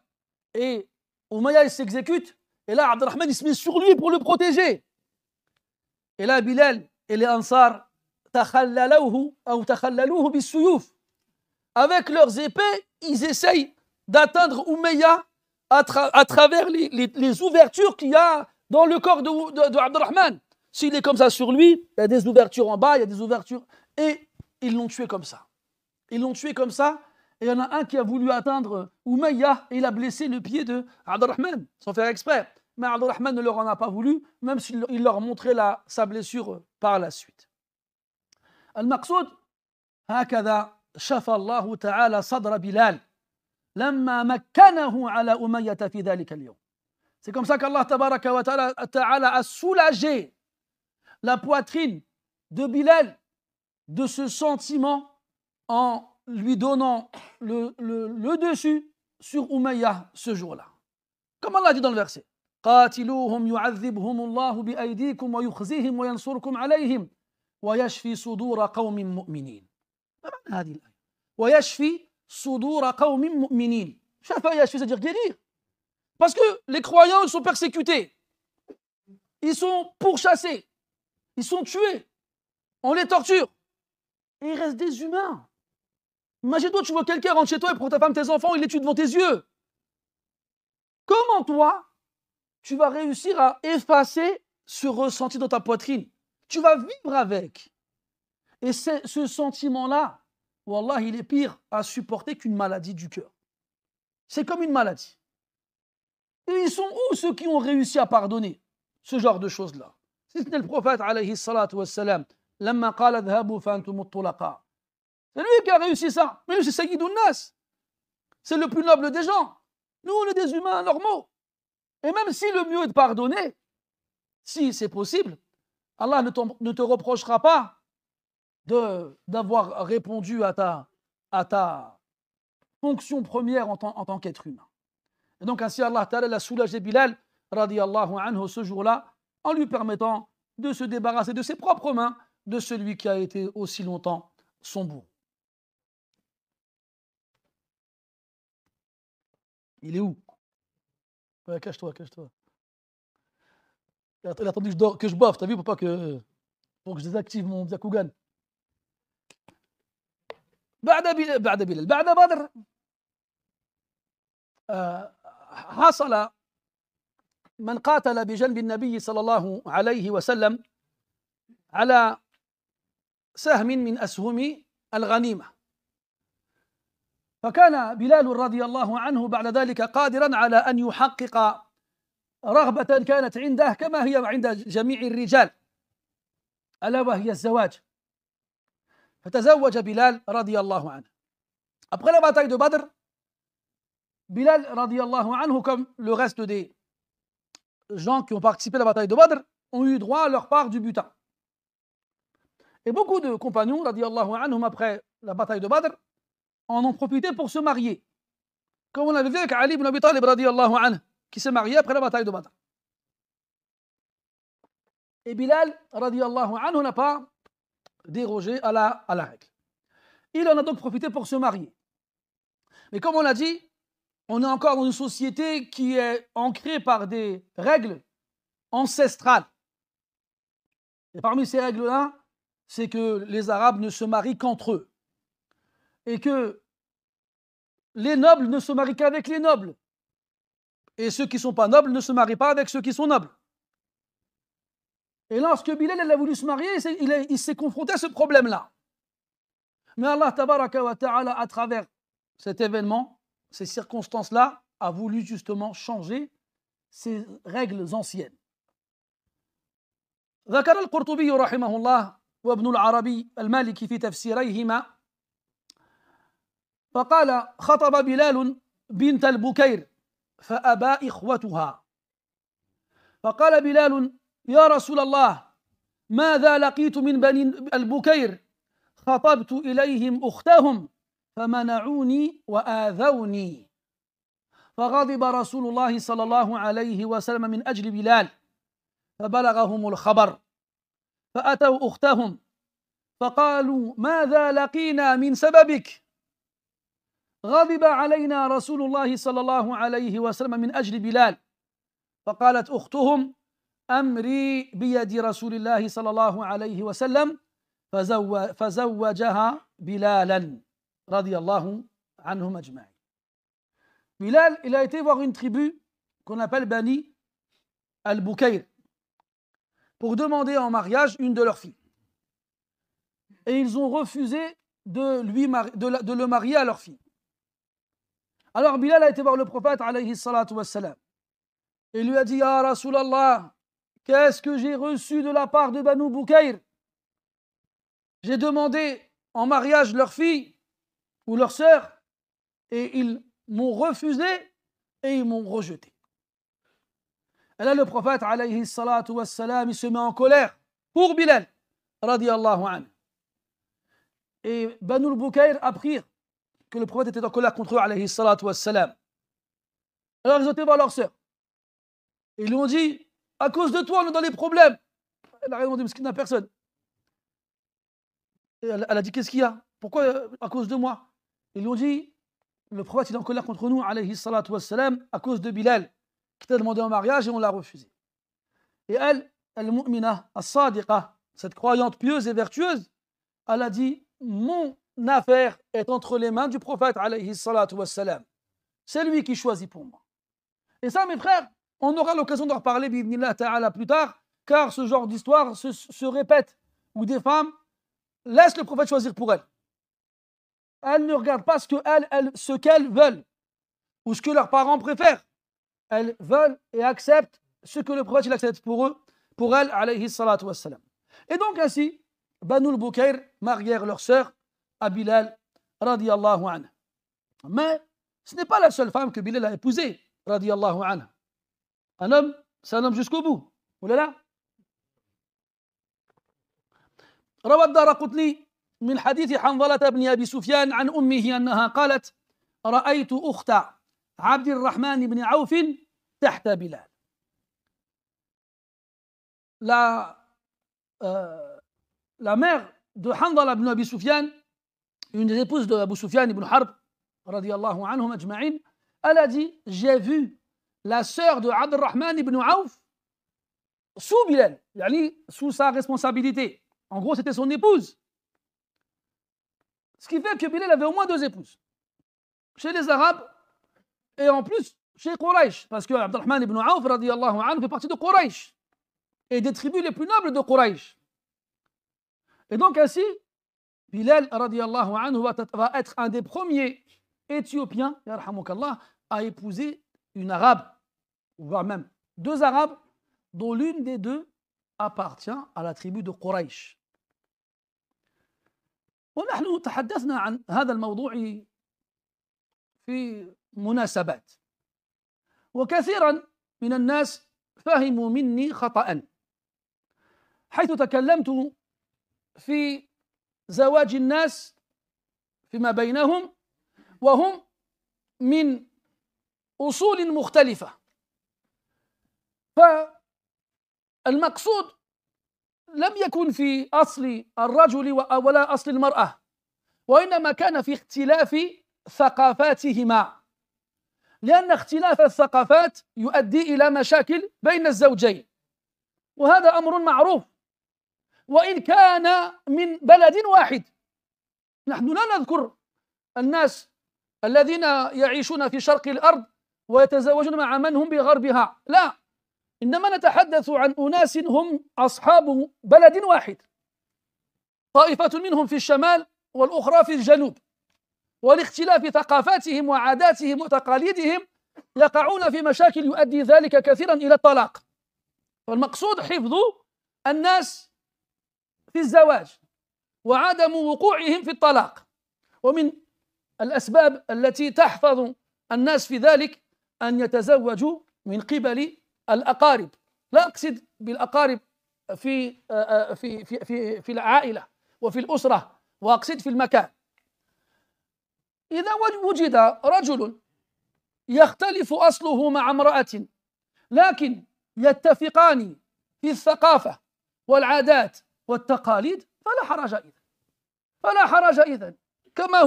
Et Umayya il s'exécute. Et là, Abdurrahman il se met sur lui pour le protéger. Et là, Bilal et les Ansar, avec leurs épées, ils essayent d'atteindre Umayya à travers les ouvertures qu'il y a dans le corps de Abdurrahman. S'il est comme ça sur lui, il y a des ouvertures en bas, il y a des ouvertures. Et ils l'ont tué comme ça. Ils l'ont tué comme ça. Et il y en a un qui a voulu atteindre Umayya et il a blessé le pied de Abdurrahman, sans faire exprès. Mais Abdurrahman ne leur en a pas voulu, même s'il leur a montré sa blessure par la suite. المقصود هكذا شفى الله تعالى صدر بلال لما مكنه على أمية في ذلك اليوم. C'est comme ça qu'Allah tabaraka wa ta'ala a soulagé la poitrine de Bilal de ce sentiment en lui donnant le dessus sur Umayya ce jour-là. Comme Allah dit dans le verset, قاتلوهم يعذبهم الله بأيديكم ويخزيهم وينصركم عليهم ويشفي صدور قوم مؤمنين. ما معنى هذه الآية؟ ويشفي صدور قوم مؤمنين. شفى يشفي, c'est-à-dire guérir. Parce que les croyants ils sont persécutés, ils sont pourchassés, ils sont tués, on les torture. Et il reste des humains. Imagine-toi, tu vois quelqu'un rentre chez toi et prend ta femme, tes enfants, il les tue devant tes yeux. Comment toi, tu vas réussir à effacer ce ressenti dans ta poitrine? Tu vas vivre avec. Et ce sentiment-là, wallah, il est pire à supporter qu'une maladie du cœur. C'est comme une maladie. Et ils sont où ceux qui ont réussi à pardonner ce genre de choses-là? C'était le prophète, alayhi salatu wassalam, lamma qala dhhabu fantum at-tulaqa. C'est lui qui a réussi ça. Mais lui, c'est Sayyidun Nas. C'est le plus noble des gens. Nous, on est des humains normaux. Et même si le mieux est de pardonner, si c'est possible, Allah ne te reprochera pas d'avoir répondu à ta fonction première en tant qu'être humain. Et donc ainsi Allah Ta'ala l'a soulagé Bilal radiyallahu anhu ce jour-là en lui permettant de se débarrasser de ses propres mains de celui qui a été aussi longtemps son bourreau. Il est où? Ouais, cache-toi, cache-toi. Il a attendu que je boive, t'as vu, pour que je désactive mon Byakugan. بعد بدر حصل من قاتل بجنب النبي صلى الله عليه وسلم على سهم من أسهم الغنيمة. فكان بلال رضي الله عنه بعد ذلك قادرا على أن يحقق رغبة كانت عنده كما هي عند جميع الرجال، ألا وهي الزواج. فتزوج بلال رضي الله عنه. Après la bataille de Badr, Bilal رضي الله عنه, comme le reste des gens qui ont participé à la bataille de Badr, ont eu droit à leur part du butin. Et beaucoup de compagnons, radiallahu anhum, après la bataille de Badr, en ont profité pour se marier. Comme on avait vu avec Ali ibn Abi Talib, radiallahu anhu, qui s'est marié après la bataille de Badr. Et Bilal, radiallahu anhu, n'a pas dérogé à la règle. Il en a donc profité pour se marier. Mais comme on l'a dit, on est encore dans une société qui est ancrée par des règles ancestrales. Et parmi ces règles-là, c'est que les Arabes ne se marient qu'entre eux. Et que les nobles ne se marient qu'avec les nobles. Et ceux qui ne sont pas nobles ne se marient pas avec ceux qui sont nobles. Et lorsque Bilal a voulu se marier, il s'est confronté à ce problème-là. Mais Allah tabaraka wa ta'ala, à travers cet événement, ces circonstances-là, a voulu justement changer ces règles anciennes. ذكر القرطبي رحمه الله وابن العربي المالكي في تفسيريهما فقال خطب بلال بنت البكير فأبى إخوتها فقال بلال يا رسول الله ماذا لقيت من بني البكير خطبت إليهم أختهم فمنعوني وآذوني فغضب رسول الله صلى الله عليه وسلم من أجل بلال فبلغهم الخبر فأتوا أختهم فقالوا ماذا لقينا من سببك غضب علينا رسول الله صلى الله عليه وسلم من أجل بلال فقالت أختهم أمري بيد رسول الله صلى الله عليه وسلم فزوجها بلالا رضي الله عنهم أجمعين. Bilal, il a été voir une tribu qu'on appelle Bani al-Bukayr pour demander en mariage une de leurs filles. Et ils ont refusé de le marier à leur fille. Alors Bilal a été voir le prophète alayhi salatu wassalam et lui a dit Ya Rasulallah, qu'est-ce que j'ai reçu de la part de Banu Bukayr? J'ai demandé en mariage leur fille ou leur sœur et ils m'ont refusé et ils m'ont rejeté. Et là, le prophète, alayhi salatu wassalam, il se met en colère pour Bilal, radiyallahu anhu. Et Banu al-Bukayr apprirent que le prophète était en colère contre eux, alayhi salatu wassalam. Alors ils ont été voir leur sœur. Ils lui ont dit, à cause de toi, on est dans les problèmes. Elle a répondu, mais ce qu'il n'y a personne. Et elle a dit, qu'est-ce qu'il y a? Pourquoi à cause de moi? Ils lui ont dit, le prophète est en colère contre nous, alayhi salatu wassalam, à cause de Bilal, qui t'a demandé en mariage et on l'a refusé. Et elle, al-mu'mina, as-sadiqa, cette croyante pieuse et vertueuse, elle a dit, mon affaire est entre les mains du prophète, alayhi salatu wassalam. C'est lui qui choisit pour moi. Et ça, mes frères, on aura l'occasion d'en reparler, bi'idhnillah ta'ala, plus tard, car ce genre d'histoire se répète, où des femmes laissent le prophète choisir pour elles. Elles ne regardent pas ce qu'elles veulent, ou ce que leurs parents préfèrent. Elles veulent et acceptent ce que le prophète il accepte pour eux, pour elles, alayhi salatu wassalam. Et donc ainsi, Banu al-Bukayr marièrent leur sœur à Bilal, radiyallahu anhu. Mais ce n'est pas la seule femme que Bilal a épousée, radiyallahu anhu. Un homme, c'est un homme jusqu'au bout. Oulala. روى الدارقطني من حديث حنظلة بن أبي سفيان عن أمه أنها قالت رأيت أخت عبد الرحمن بن عوف تحت بلال. La mère de Hanzala ibn Abi Sufyan, une des épouses de Abu Sufyan ibn Harb, radiyallahu anhum ajma'in, elle a dit, j'ai vu la sœur de Abdurrahman ibn Auf sous Bilal, sous sa responsabilité. En gros, c'était son épouse. Ce qui fait que Bilal avait au moins 2 épouses. Chez les Arabes, et en plus chez Quraysh, parce que Abdurrahman ibn Auf, radiyallahu anhu, fait partie de Quraysh, et des tribus les plus nobles de Quraysh. Et donc ainsi, Bilal, radiyallahu anhu, va être un des premiers Éthiopiens, yarhamukallah, à épouser une Arabe, voire même 2 Arabes, dont l'une des 2 appartient à la tribu de Quraysh. ونحن تحدثنا عن هذا الموضوع في مناسبات، وكثيرا من الناس فهموا مني خطأ حيث تكلمت في زواج الناس فيما بينهم وهم من أصول مختلفة. فالمقصود لم يكن في أصل الرجل ولا أصل المرأة، وإنما كان في اختلاف ثقافاتهما، لأن اختلاف الثقافات يؤدي إلى مشاكل بين الزوجين، وهذا أمر معروف وإن كان من بلد واحد. نحن لا نذكر الناس الذين يعيشون في شرق الأرض ويتزوجون مع من هم بغربها، لا، إنما نتحدث عن أناس هم أصحاب بلد واحد، طائفة منهم في الشمال والأخرى في الجنوب، ولاختلاف ثقافاتهم وعاداتهم وتقاليدهم يقعون في مشاكل يؤدي ذلك كثيرا إلى الطلاق. فالمقصود حفظ الناس في الزواج وعدم وقوعهم في الطلاق. ومن الأسباب التي تحفظ الناس في ذلك أن يتزوجوا من قبل الأقارب، لا أقصد بالأقارب في في في في في العائلة وفي الأسرة، وأقصد في المكان. إذا وجد رجل يختلف أصله مع امرأة لكن يتفقان في الثقافة والعادات والتقاليد فلا حرج إذن كما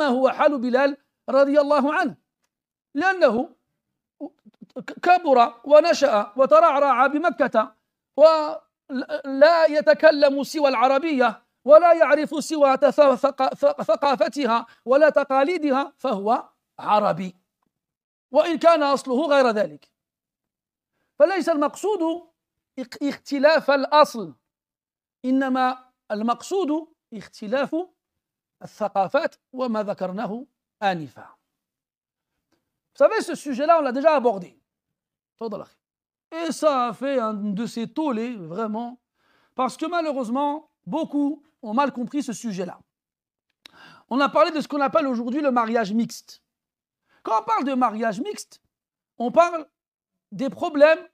هو حال بلال رضي الله عنه، لأنه كبر ونشأ وترعرع بمكة ولا يتكلم سوى العربية ولا يعرف سوى ثقافتها ولا تقاليدها، فهو عربي وإن كان أصله غير ذلك. فليس المقصود اختلاف الأصل، إنما المقصود اختلاف الثقافات وما ذكرناه آنفا. Vous savez, ce sujet-là, on l'a déjà abordé. Et ça a fait un de ces tollés, vraiment, parce que malheureusement, beaucoup ont mal compris ce sujet-là. On a parlé de ce qu'on appelle aujourd'hui le mariage mixte. Quand on parle de mariage mixte, on parle des problèmes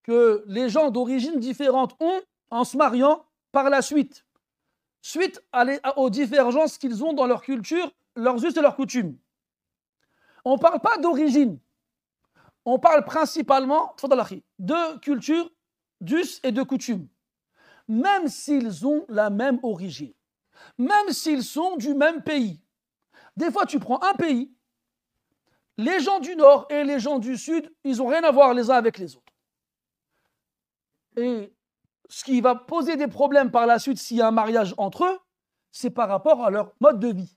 que les gens d'origine différente ont en se mariant par la suite aux divergences qu'ils ont dans leur culture, leurs us et leurs coutumes. On ne parle pas d'origine, on parle principalement de culture, d'us et de coutumes. Même s'ils ont la même origine, même s'ils sont du même pays. Des fois, tu prends un pays, les gens du nord et les gens du sud, ils n'ont rien à voir les uns avec les autres. Et ce qui va poser des problèmes par la suite s'il y a un mariage entre eux, c'est par rapport à leur mode de vie.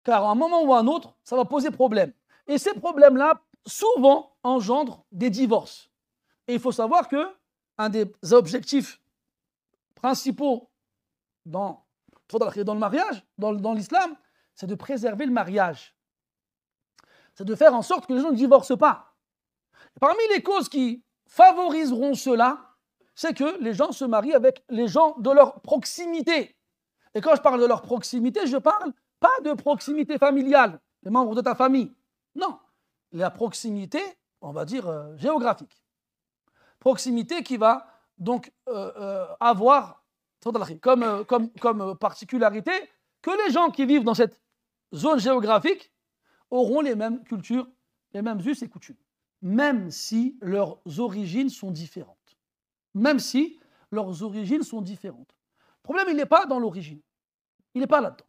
Car à un moment ou à un autre, ça va poser problème. Et ces problèmes-là, souvent, engendrent des divorces. Et il faut savoir qu'un des objectifs principaux dans le mariage, dans l'islam, c'est de préserver le mariage. C'est de faire en sorte que les gens ne divorcent pas. Et parmi les causes qui favoriseront cela, c'est que les gens se marient avec les gens de leur proximité. Et quand je parle de leur proximité, je parle pas de proximité familiale, les membres de ta famille. Non, la proximité, on va dire, géographique. Proximité qui va donc avoir comme particularité que les gens qui vivent dans cette zone géographique auront les mêmes cultures, les mêmes us et coutumes, même si leurs origines sont différentes. Même si leurs origines sont différentes. Le problème, il n'est pas dans l'origine. Il n'est pas là-dedans.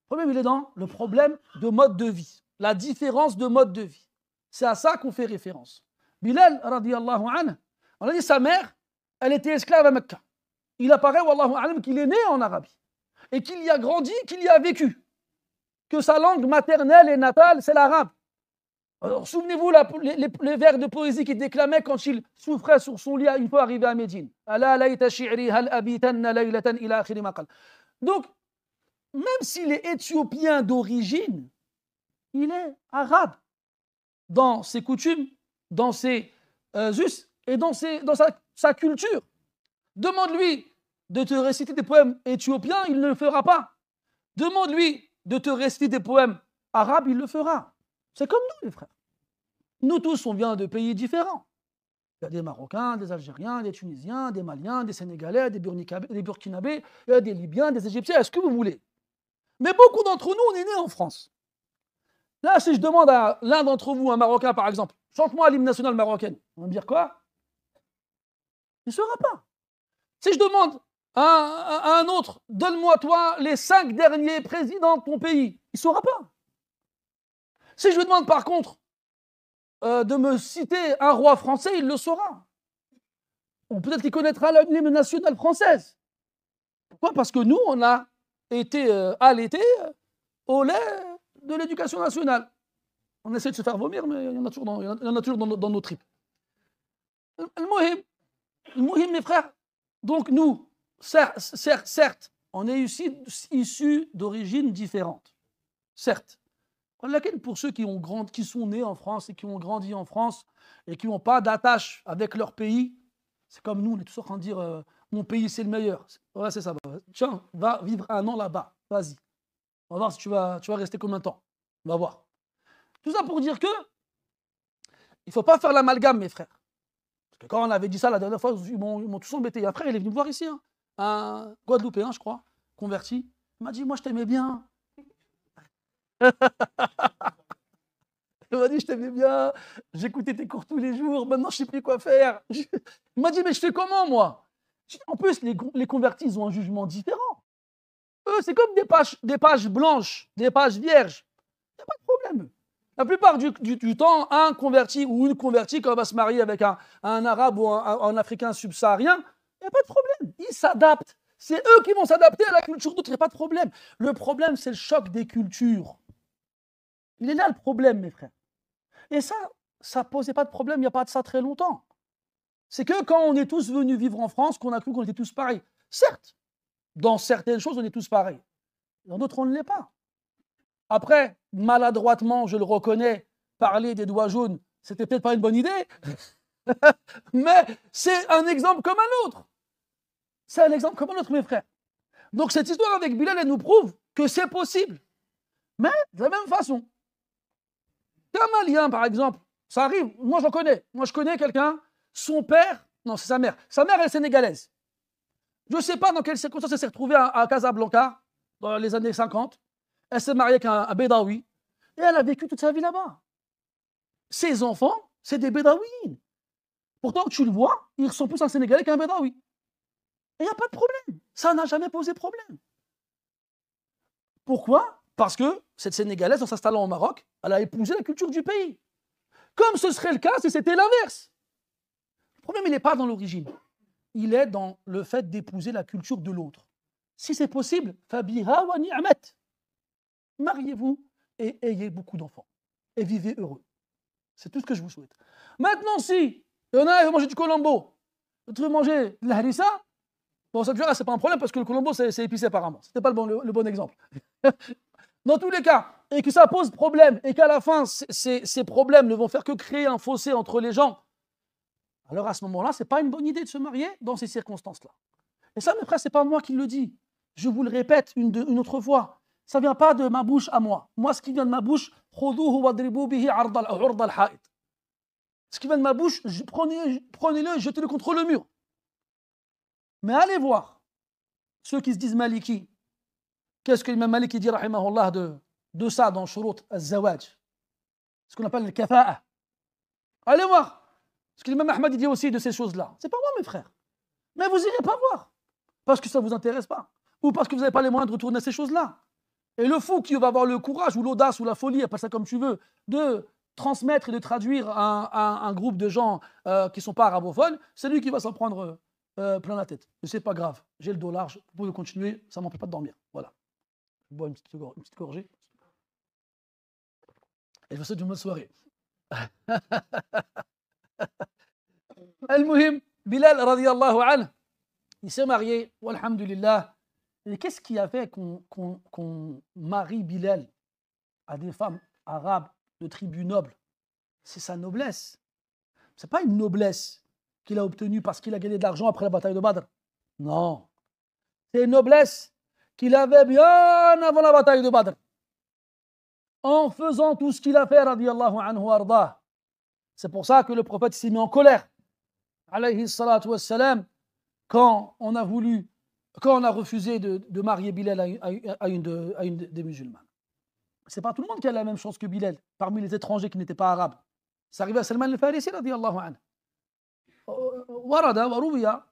Le problème, il est dans le problème de mode de vie, la différence de mode de vie. C'est à ça qu'on fait référence. Bilal, radiyallahu anhu, on a dit sa mère, elle était esclave à Mecca. Il apparaît, wallahu alam, qu'il est né en Arabie et qu'il y a grandi, qu'il y a vécu. Que sa langue maternelle et natale, c'est l'arabe. Alors, souvenez-vous les vers de poésie qu'il déclamait quand il souffrait sur son lit une fois arrivé à Médine. Donc, même s'il est éthiopien d'origine, il est arabe dans ses coutumes, dans ses us et dans sa culture. Demande-lui de te réciter des poèmes éthiopiens, il ne le fera pas. Demande-lui de te réciter des poèmes arabes, il le fera. C'est comme nous, les frères. Nous tous, on vient de pays différents. Il y a des Marocains, des Algériens, des Tunisiens, des Maliens, des Sénégalais, des Burkinabés, il y a des Libyens, des Égyptiens, est-ce que vous voulez? Mais beaucoup d'entre nous, on est nés en France. Là, si je demande à l'un d'entre vous, un Marocain par exemple, chante-moi l'hymne national marocain, on va me dire quoi? Il ne saura pas. Si je demande à un autre, donne-moi toi les 5 derniers présidents de ton pays, il ne saura pas. Si je lui demande par contre de me citer un roi français, il le saura. Ou peut-être qu'il connaîtra l'hymne national française. Pourquoi? Parce que nous, on a été allaités au lait de l'éducation nationale. On essaie de se faire vomir, mais il y en a toujours dans nos tripes. Le Mohim, mes frères, donc nous, certes, on est issus d'origines différentes. Certes. Pour ceux qui sont nés en France et qui ont grandi en France et qui n'ont pas d'attache avec leur pays, c'est comme nous, on est tous en train de dire mon pays c'est le meilleur. Ouais, c'est ça. Tiens, va vivre un an là-bas. Vas-y. On va voir si tu vas rester combien de temps. On va voir. Tout ça pour dire que il ne faut pas faire l'amalgame, mes frères. Parce que quand on avait dit ça la dernière fois, ils m'ont tous embêté. Après, il est venu me voir ici, hein, un Guadeloupéen, je crois, converti. Il m'a dit, moi je t'aimais bien. Il m'a dit, je t'aimais bien, j'écoutais tes cours tous les jours, maintenant je ne sais plus quoi faire. Il m'a dit, mais je fais comment, moi? En plus, les convertis, ils ont un jugement différent. Eux, c'est comme des pages blanches, des pages vierges. Il n'y a pas de problème. La plupart du temps, un converti ou une convertie, quand on va se marier avec un arabe ou un africain subsaharien, il n'y a pas de problème. Ils s'adaptent. C'est eux qui vont s'adapter à la culture d'autres, il n'y a pas de problème. Le problème, c'est le choc des cultures. Il est là le problème, mes frères. Et ça ne posait pas de problème, il n'y a pas de ça très longtemps. C'est que quand on est tous venus vivre en France, qu'on a cru qu'on était tous pareils. Certes, dans certaines choses, on est tous pareils. Dans d'autres, on ne l'est pas. Après, maladroitement, je le reconnais, parler des doigts jaunes, c'était peut-être pas une bonne idée, mais c'est un exemple comme un autre. C'est un exemple comme un autre, mes frères. Donc cette histoire avec Bilal, elle nous prouve que c'est possible. Mais de la même façon. Un Malien, par exemple, ça arrive, moi je le connais. Moi je connais quelqu'un, son père, non c'est sa mère. Sa mère elle est sénégalaise. Je ne sais pas dans quelles circonstances elle s'est retrouvée à Casablanca, dans les années 50. Elle s'est mariée avec un Bédaoui. Et elle a vécu toute sa vie là-bas. Ses enfants, c'est des Bédaouines. Pourtant, tu le vois, ils sont plus un Sénégalais qu'un Bédaoui. Et il n'y a pas de problème. Ça n'a jamais posé problème. Pourquoi? Parce que cette Sénégalaise, en s'installant au Maroc, elle a épousé la culture du pays. Comme ce serait le cas si c'était l'inverse. Le problème, il n'est pas dans l'origine. Il est dans le fait d'épouser la culture de l'autre. Si c'est possible, fabiha wa ni'mat. Mariez-vous et ayez beaucoup d'enfants. Et vivez heureux. C'est tout ce que je vous souhaite. Maintenant, si il y en a qui veulent manger du colombo, tu veux manger de la harissa, bon, ça c'est pas un problème parce que le colombo, c'est épicé apparemment. Ce n'était pas le bon exemple. Dans tous les cas, et que ça pose problème, et qu'à la fin, ces problèmes ne vont faire que créer un fossé entre les gens, alors à ce moment-là, ce n'est pas une bonne idée de se marier dans ces circonstances-là. Et ça, mes frères, ce n'est pas moi qui le dis. Je vous le répète une autre fois. Ça ne vient pas de ma bouche à moi. Moi, ce qui vient de ma bouche, ce qui vient de ma bouche, prenez-le et jetez-le contre le mur. Mais allez voir ceux qui se disent maliki. Qu'est-ce que l'imam Maliki dit, rahimahullah, de ça dans Shurut al-Zawaj? Ce qu'on appelle le kafa'a. Allez voir ce que l'imam Ahmad dit aussi de ces choses-là. C'est pas moi, mes frères. Mais vous n'irez pas voir. Parce que ça ne vous intéresse pas. Ou parce que vous n'avez pas les moyens de retourner à ces choses-là. Et le fou qui va avoir le courage ou l'audace ou la folie, appelle ça comme tu veux, de transmettre et de traduire un groupe de gens qui ne sont pas arabophones, c'est lui qui va s'en prendre plein la tête. Mais c'est pas grave. J'ai le dos large. Vous pouvez continuer. Ça ne m'empêche pas de dormir. Voilà. Je bois une petite gorgée. Et je vous souhaite une bonne soirée. Al-Muhim, Bilal radiyallahu anhu, il s'est marié, walhamdulillah. Et qu'est-ce qui a fait qu'on marie Bilal à des femmes arabes de tribus nobles? C'est sa noblesse. Ce n'est pas une noblesse qu'il a obtenue parce qu'il a gagné de l'argent après la bataille de Badr. Non. C'est une noblesse qu'il avait bien avant la bataille de Badr. En faisant tout ce qu'il a fait, radiyallahu anhu ardah. C'est pour ça que le prophète s'est mis en colère, alayhi salatu wassalam, quand on a refusé de marier Bilal à une des musulmanes. C'est pas tout le monde qui a la même chance que Bilal, parmi les étrangers qui n'étaient pas arabes. C'est arrivé à Salman al-Farisi, radiyallahu anhu. ورد وروي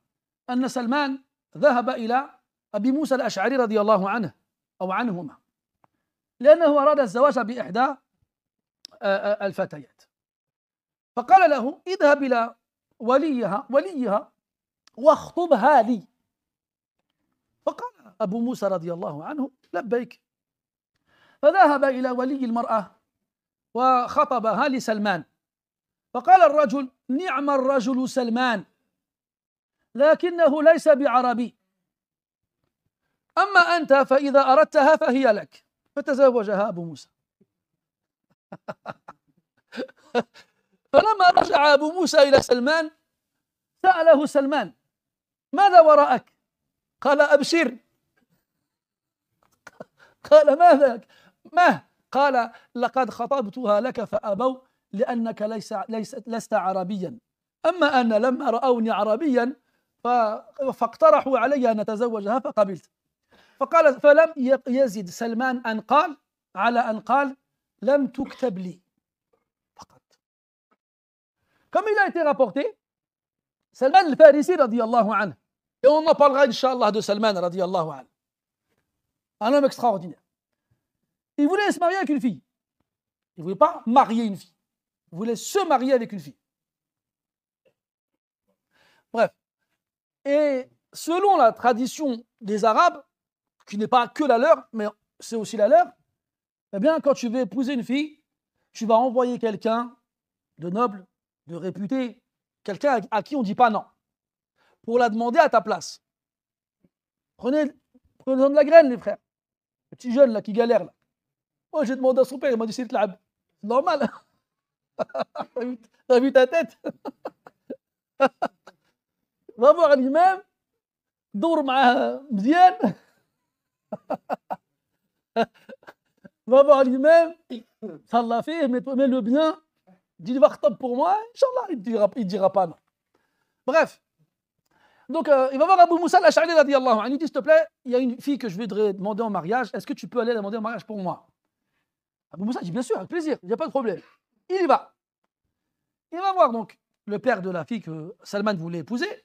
أن سلمان ذهب إلى أبي موسى الأشعري رضي الله عنه أو عنهما لأنه أراد الزواج بإحدى الفتيات فقال له اذهب إلى وليها واخطبها لي فقال أبو موسى رضي الله عنه لبيك فذهب إلى ولي المرأة وخطبها لسلمان فقال الرجل نعم الرجل سلمان لكنه ليس بعربي أما أنت فإذا أردتها فهي لك فتزوجها أبو موسى فلما رجع أبو موسى إلى سلمان سأله سلمان ماذا وراءك؟ قال أبشر قال ماذا؟ ما؟ قال لقد خطبتها لك فأبوا لأنك لست عربيا أما أنا لما رأوني عربيا فاقترحوا علي أن أتزوجها فقبلت فقال فلم يزد سلمان أن قال على أن قال لم تكتب لي فقط. Comme il a été rapporté, Salman al-Farisi radiyallahu anhu, et on en parlera inch'Allah de Salman radiyallahu anhu, un homme extraordinaire. Il voulait se marier avec une fille. Il ne voulait pas marier une fille. Il voulait se marier avec une fille. Bref. Et selon la tradition des Arabes, qui n'est pas que la leur, mais c'est aussi la leur, eh bien, quand tu veux épouser une fille, tu vas envoyer quelqu'un de noble, de réputé, quelqu'un à qui on ne dit pas non, pour la demander à ta place. Prenez de la graine, les frères. Le petit jeune là qui galère là. Moi, j'ai demandé à son père, il m'a dit c'est normal. T'as vu ta tête? Va voir l'imam, دور معاه مزيان. Va voir l'imam, صلى فيه, mets-le bien, dis va khtab pour moi, Inch'Allah, il dira pas non. Bref. Donc, il va voir Abu Moussa al-Ash'ari radiyallahu anhu, il dit s'il te plaît, il y a une fille que je voudrais demander en mariage, est-ce que tu peux aller la demander en mariage pour moi? Abu Moussa dit bien sûr, avec plaisir, il n'y a pas de problème. Il y va. Il va voir donc le père de la fille que Salman voulait épouser.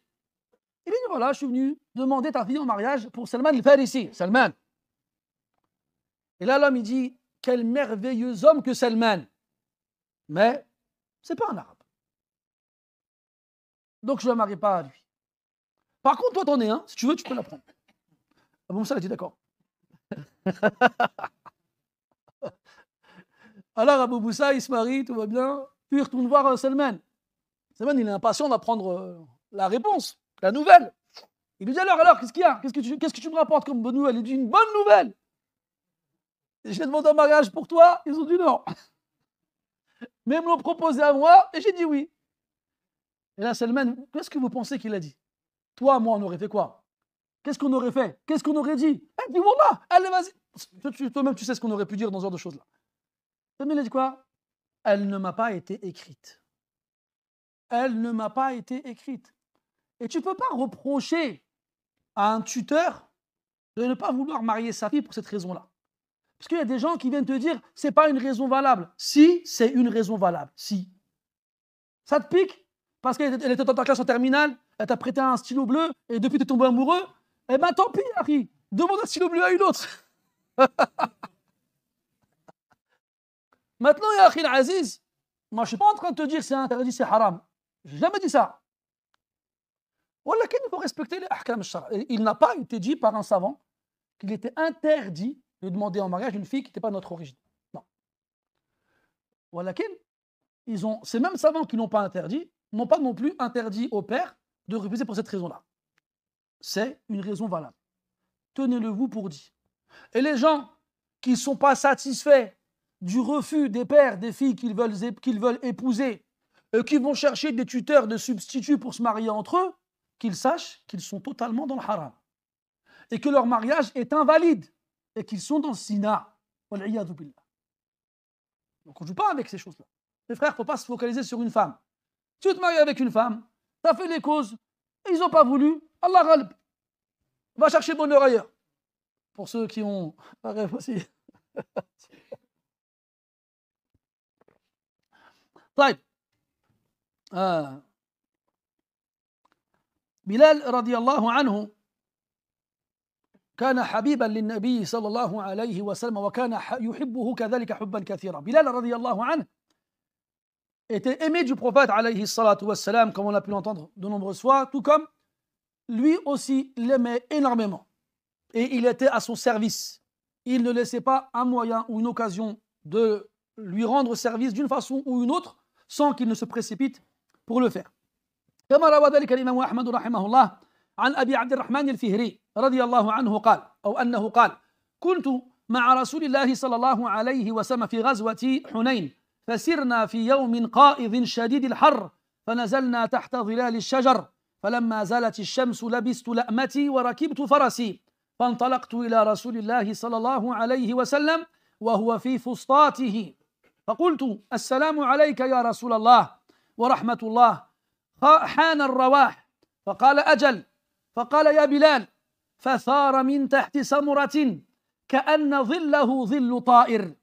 Il dit voilà, je suis venu demander ta fille en mariage pour Salman al-Farisi. Salman. Et là, l'homme, il dit quel merveilleux homme que Salman. Mais c'est pas un arabe. Donc je ne la marie pas à lui. Par contre, toi, t'en es un. Si tu veux, tu peux la prendre. Abu Moussa a dit d'accord. Alors Abu Moussa, il se marie, tout va bien. Puis il retourne voir Salman. Salman, il est impatient d'apprendre la réponse, la nouvelle. Il lui dit alors, qu'est-ce qu'il y a? Qu'est-ce que tu me rapportes comme bonne nouvelle? Il dit une bonne nouvelle. J'ai demandé un mariage pour toi, ils ont dit non. Mais ils me l'ont proposé à moi et j'ai dit oui. Et là, Salman, qu'est-ce que vous pensez qu'il a dit? Toi, moi, on aurait fait quoi? Qu'est-ce qu'on aurait fait? Qu'est-ce qu'on aurait dit? Eh, dis voilà, allez, vas-y. Toi-même, tu sais ce qu'on aurait pu dire dans ce genre de choses-là. Salman, il a dit quoi? Elle ne m'a pas été écrite. Elle ne m'a pas été écrite. Et tu ne peux pas reprocher à un tuteur de ne pas vouloir marier sa fille pour cette raison-là. Parce qu'il y a des gens qui viennent te dire c'est pas une raison valable. Si, c'est une raison valable. Si. Ça te pique parce qu'elle était dans ta classe en terminale, elle t'a prêté un stylo bleu et depuis tu es tombé amoureux, eh ben tant pis, Harry. Demande un stylo bleu à une autre. Maintenant, ya Akhi al-Aziz, moi je ne suis pas en train de te dire c'est interdit, c'est haram. Je n'ai jamais dit ça. Voilà qu'il faut respecter les ahkam al-shara. Il n'a pas été dit par un savant qu'il était interdit de demander en mariage une fille qui n'était pas de notre origine. Non. Voilà qu'ils ont, ces mêmes savants qui n'ont pas interdit, n'ont pas non plus interdit au père de refuser pour cette raison-là. C'est une raison valable. Tenez-le vous pour dit. Et les gens qui ne sont pas satisfaits du refus des pères des filles qu'ils veulent épouser et qui vont chercher des tuteurs de substituts pour se marier entre eux, qu'ils sachent qu'ils sont totalement dans le haram. et que leur mariage est invalide et qu'ils sont dans le sina. Wal'iyadu billah. Donc on ne joue pas avec ces choses-là. Les frères, il ne faut pas se focaliser sur une femme. Tu te maries avec une femme, tu as fait les causes, et ils n'ont pas voulu, Allah ghalb. Va chercher bonheur ailleurs. Pour ceux qui ont un rêve aussi. طيب بلال رضي الله عنه كان حبيبا للنبي صلى الله عليه وسلم وكان يحبه كذلك حبا كثيرا. Bilal رضي الله عنه était aimé du prophète alayhi salatu wassalam, comme on a pu l'entendre de nombreuses fois, tout comme lui aussi l'aimait énormément. Et il était à son service. Il ne laissait pas un moyen ou une occasion de lui rendre service d'une façon ou une autre sans qu'il ne se précipite pour le faire. كما روى ذلك الإمام أحمد رحمه الله عن أبي عبد الرحمن الفهري رضي الله عنه قال أو أنه قال كنت مع رسول الله صلى الله عليه وسلم في غزوة حنين فسرنا في يوم قائض شديد الحر فنزلنا تحت ظلال الشجر فلما زالت الشمس لبست لأمتي وركبت فرسي فانطلقت إلى رسول الله صلى الله عليه وسلم وهو في فسطاته فقلت السلام عليك يا رسول الله ورحمة الله حان الرواح فقال أجل فقال يا بلال فثار من تحت سمرة كأن ظله ظل طائر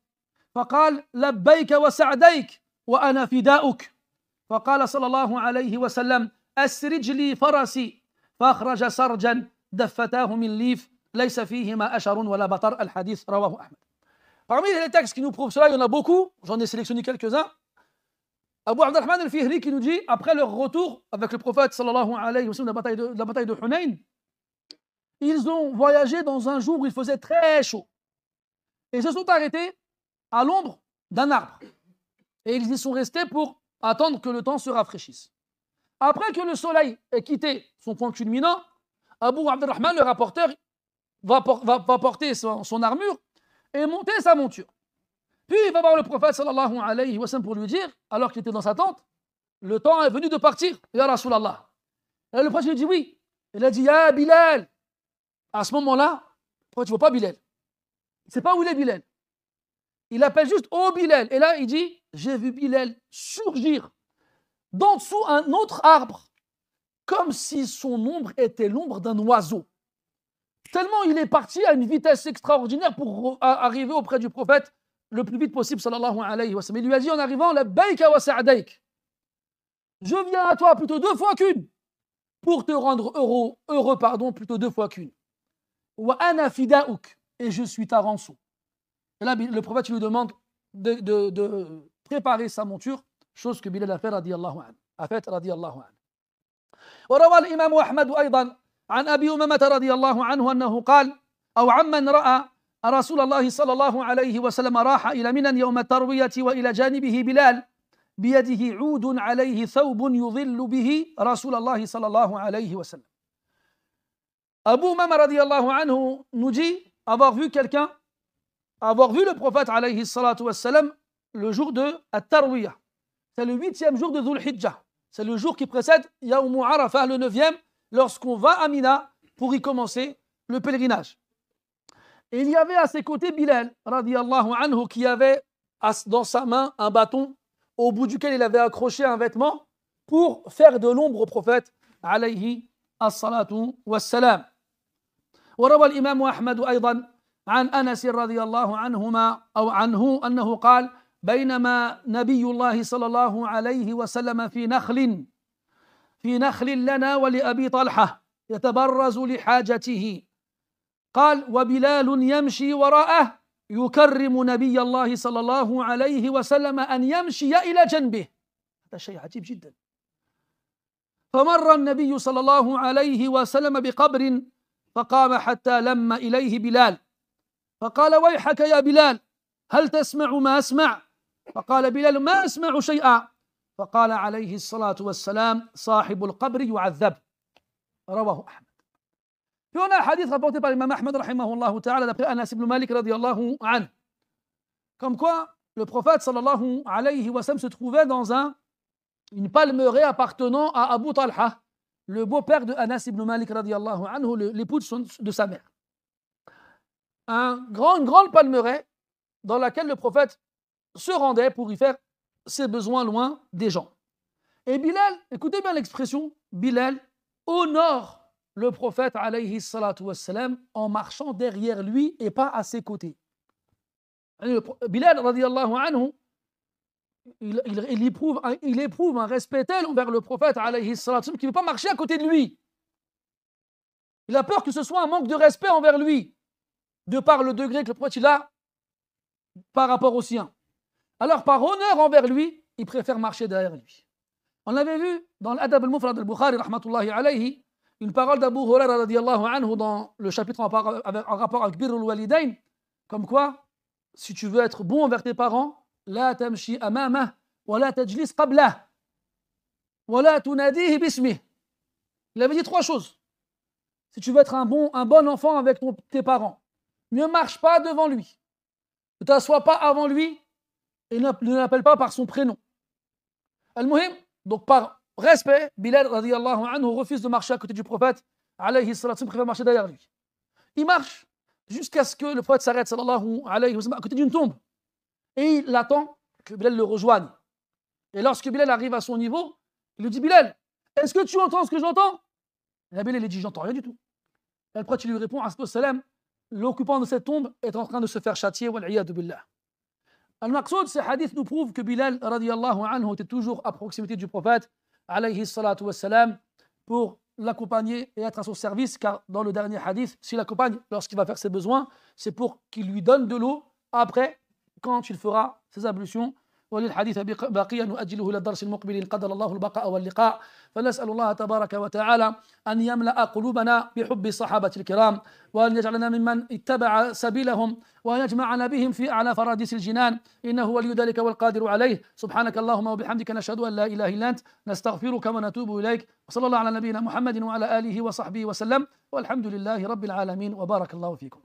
فقال لبيك وسعديك وأنا فداؤك فقال صلى الله عليه وسلم أسرج لي فرسي فأخرج سرجا دفتاه من ليف ليس فيهما أشر ولا بطر. الحديث رواه أحمد. Parmi les textes qui nous prouvent cela, il y en a beaucoup, j'en ai sélectionné quelques-uns. Abu Abdurrahman al-Fihri qui nous dit, après leur retour avec le prophète sallallahu alayhi wa sallam de la bataille de Hunayn, ils ont voyagé dans un jour où il faisait très chaud. Et ils se sont arrêtés à l'ombre d'un arbre. Et ils y sont restés pour attendre que le temps se rafraîchisse. Après que le soleil ait quitté son point culminant, Abu Abdurrahman, le rapporteur, va porter son armure et monter sa monture. Puis il va voir le prophète sallallahu alayhi wa sallam pour lui dire, alors qu'il était dans sa tente, le temps est venu de partir, ya Rasulallah. Et le prophète lui dit oui. Il a dit, ya Bilal. À ce moment-là, pourquoi tu ne vois pas Bilal? Il ne sait pas où il est Bilal. Il appelle juste oh Bilal. Et là, il dit, j'ai vu Bilal surgir d'en dessous un autre arbre, comme si son ombre était l'ombre d'un oiseau. Tellement il est parti à une vitesse extraordinaire pour arriver auprès du prophète le plus vite possible, sallallahu alayhi wa sallam. Il lui a dit en arrivant, labbayka wa sa'dayk. Je viens à toi plutôt 2 fois qu'une, pour te rendre heureux, plutôt 2 fois qu'une. Wa ana fida'uk, et je suis ta rançon. Et là, le prophète lui demande de préparer sa monture, chose que Bilal a fait, radiyallahu anhu. وروى الإمام أحمد أيضا عن أبي أمامة رضي الله عنه أنه قال أو عمن رأى رسول الله صلى الله عليه وسلم راح إلى منى يوم التروية وإلى جانبه بلال بيده عود عليه ثوب يظل به رسول الله صلى الله عليه وسلم. Abu Umama radiallahu anhu nous dit avoir vu le prophète alayhi salatu wassalam le jour de At-Tarwiyah. C'est le 8e jour de Dhul Hijjah. C'est le jour qui précède Yawm Arafah, le 9e, lorsqu'on va à Mina pour y commencer le pèlerinage. Et il y avait à ses côtés Bilal, radiallahu anhu, qui avait dans sa main un bâton au bout duquel il avait accroché un vêtement pour faire de l'ombre au prophète, alayhi as-salatu wassalam. وروى الإمام أحمد أيضا عن أنس رضي الله عنهما أو عنه أنه قال بينما نبي الله صلى الله عليه وسلم في نخل لنا ولأبي طلحة يتبرز لحاجته قال وبلال يمشي وراءه يكرم نبي الله صلى الله عليه وسلم أن يمشي إلى جنبه. هذا شيء عجيب جدا. فمر النبي صلى الله عليه وسلم بقبر فقام حتى لم إليه بلال فقال ويحك يا بلال هل تسمع ما أسمع؟ فقال بلال ما أسمع شيئا فقال عليه الصلاة والسلام صاحب القبر يعذب. رواه أحمد. Puis on a un hadith rapporté par l'imam Ahmad rahimahullah ta'ala d'après Anas ibn Malik radiallahu anhu. Comme quoi le prophète sallallahu alayhi wa sallam se trouvait dans une palmeraie appartenant à Abu Talha, le beau-père de Anas ibn Malik radiallahu anhu, l'époux de sa mère. une grande palmeraie dans laquelle le prophète se rendait pour y faire ses besoins loin des gens. Et Bilal, écoutez bien l'expression, Bilal honore le prophète alayhi salatu wassalam en marchant derrière lui et pas à ses côtés. Bilal radiallahu anhu, il éprouve un respect tel envers le prophète alayhi salatu wassalam qu'il ne veut pas marcher à côté de lui. Il a peur que ce soit un manque de respect envers lui, de par le degré que le prophète a par rapport au sien. Alors, par honneur envers lui, il préfère marcher derrière lui. On avait vu dans l'Adab al-Mufrad al-Bukhari, rahmatullahi alayhi, une parole d'Abu Huraira radiallahu anhu dans le chapitre en rapport avec Birrul Walidain, comme quoi, si tu veux être bon envers tes parents, la tamshi amamah, wa la tajlis qablah, wa la tunadihi bismih. Il avait dit 3 choses. Si tu veux être un bon enfant avec tes parents, ne marche pas devant lui, ne t'assois pas avant lui et ne l'appelle pas par son prénom. Al-Muhim, donc par respect, Bilal radiallahu anhu refuse de marcher à côté du prophète, alayhi salatu wasallam, préfère marcher derrière lui. Il marche jusqu'à ce que le prophète s'arrête, sallallahu alayhi wa sallam, à côté d'une tombe. Et il attend que Bilal le rejoigne. Et lorsque Bilal arrive à son niveau, il lui dit, Bilal, est-ce que tu entends ce que j'entends? Et Bilal lui dit, j'entends rien du tout. Et le prophète lui répond, salam, l'occupant de cette tombe est en train de se faire châtier, wal-iyadu billah. Al-Maqsoud, ces hadiths nous prouvent que Bilal radiallahu anhu était toujours à proximité du prophète, alayhi salatu wassalam, pour l'accompagner et être à son service, car dans le dernier hadith, s'il l'accompagne lorsqu'il va faire ses besoins, c'est pour qu'il lui donne de l'eau après, quand il fera ses ablutions. وللحديث بقية نؤجله إلى الدرس المقبل إن قدر الله البقاء واللقاء فنسأل الله تبارك وتعالى أن يملأ قلوبنا بحب الصحابة الكرام وأن يجعلنا ممن اتبع سبيلهم وأن يجمعنا بهم في أعلى فراديس الجنان إنه ولي ذلك والقادر عليه سبحانك اللهم وبحمدك نشهد أن لا إله إلا أنت نستغفرك ونتوب إليك وصلى الله على نبينا محمد وعلى آله وصحبه وسلم والحمد لله رب العالمين وبارك الله فيكم.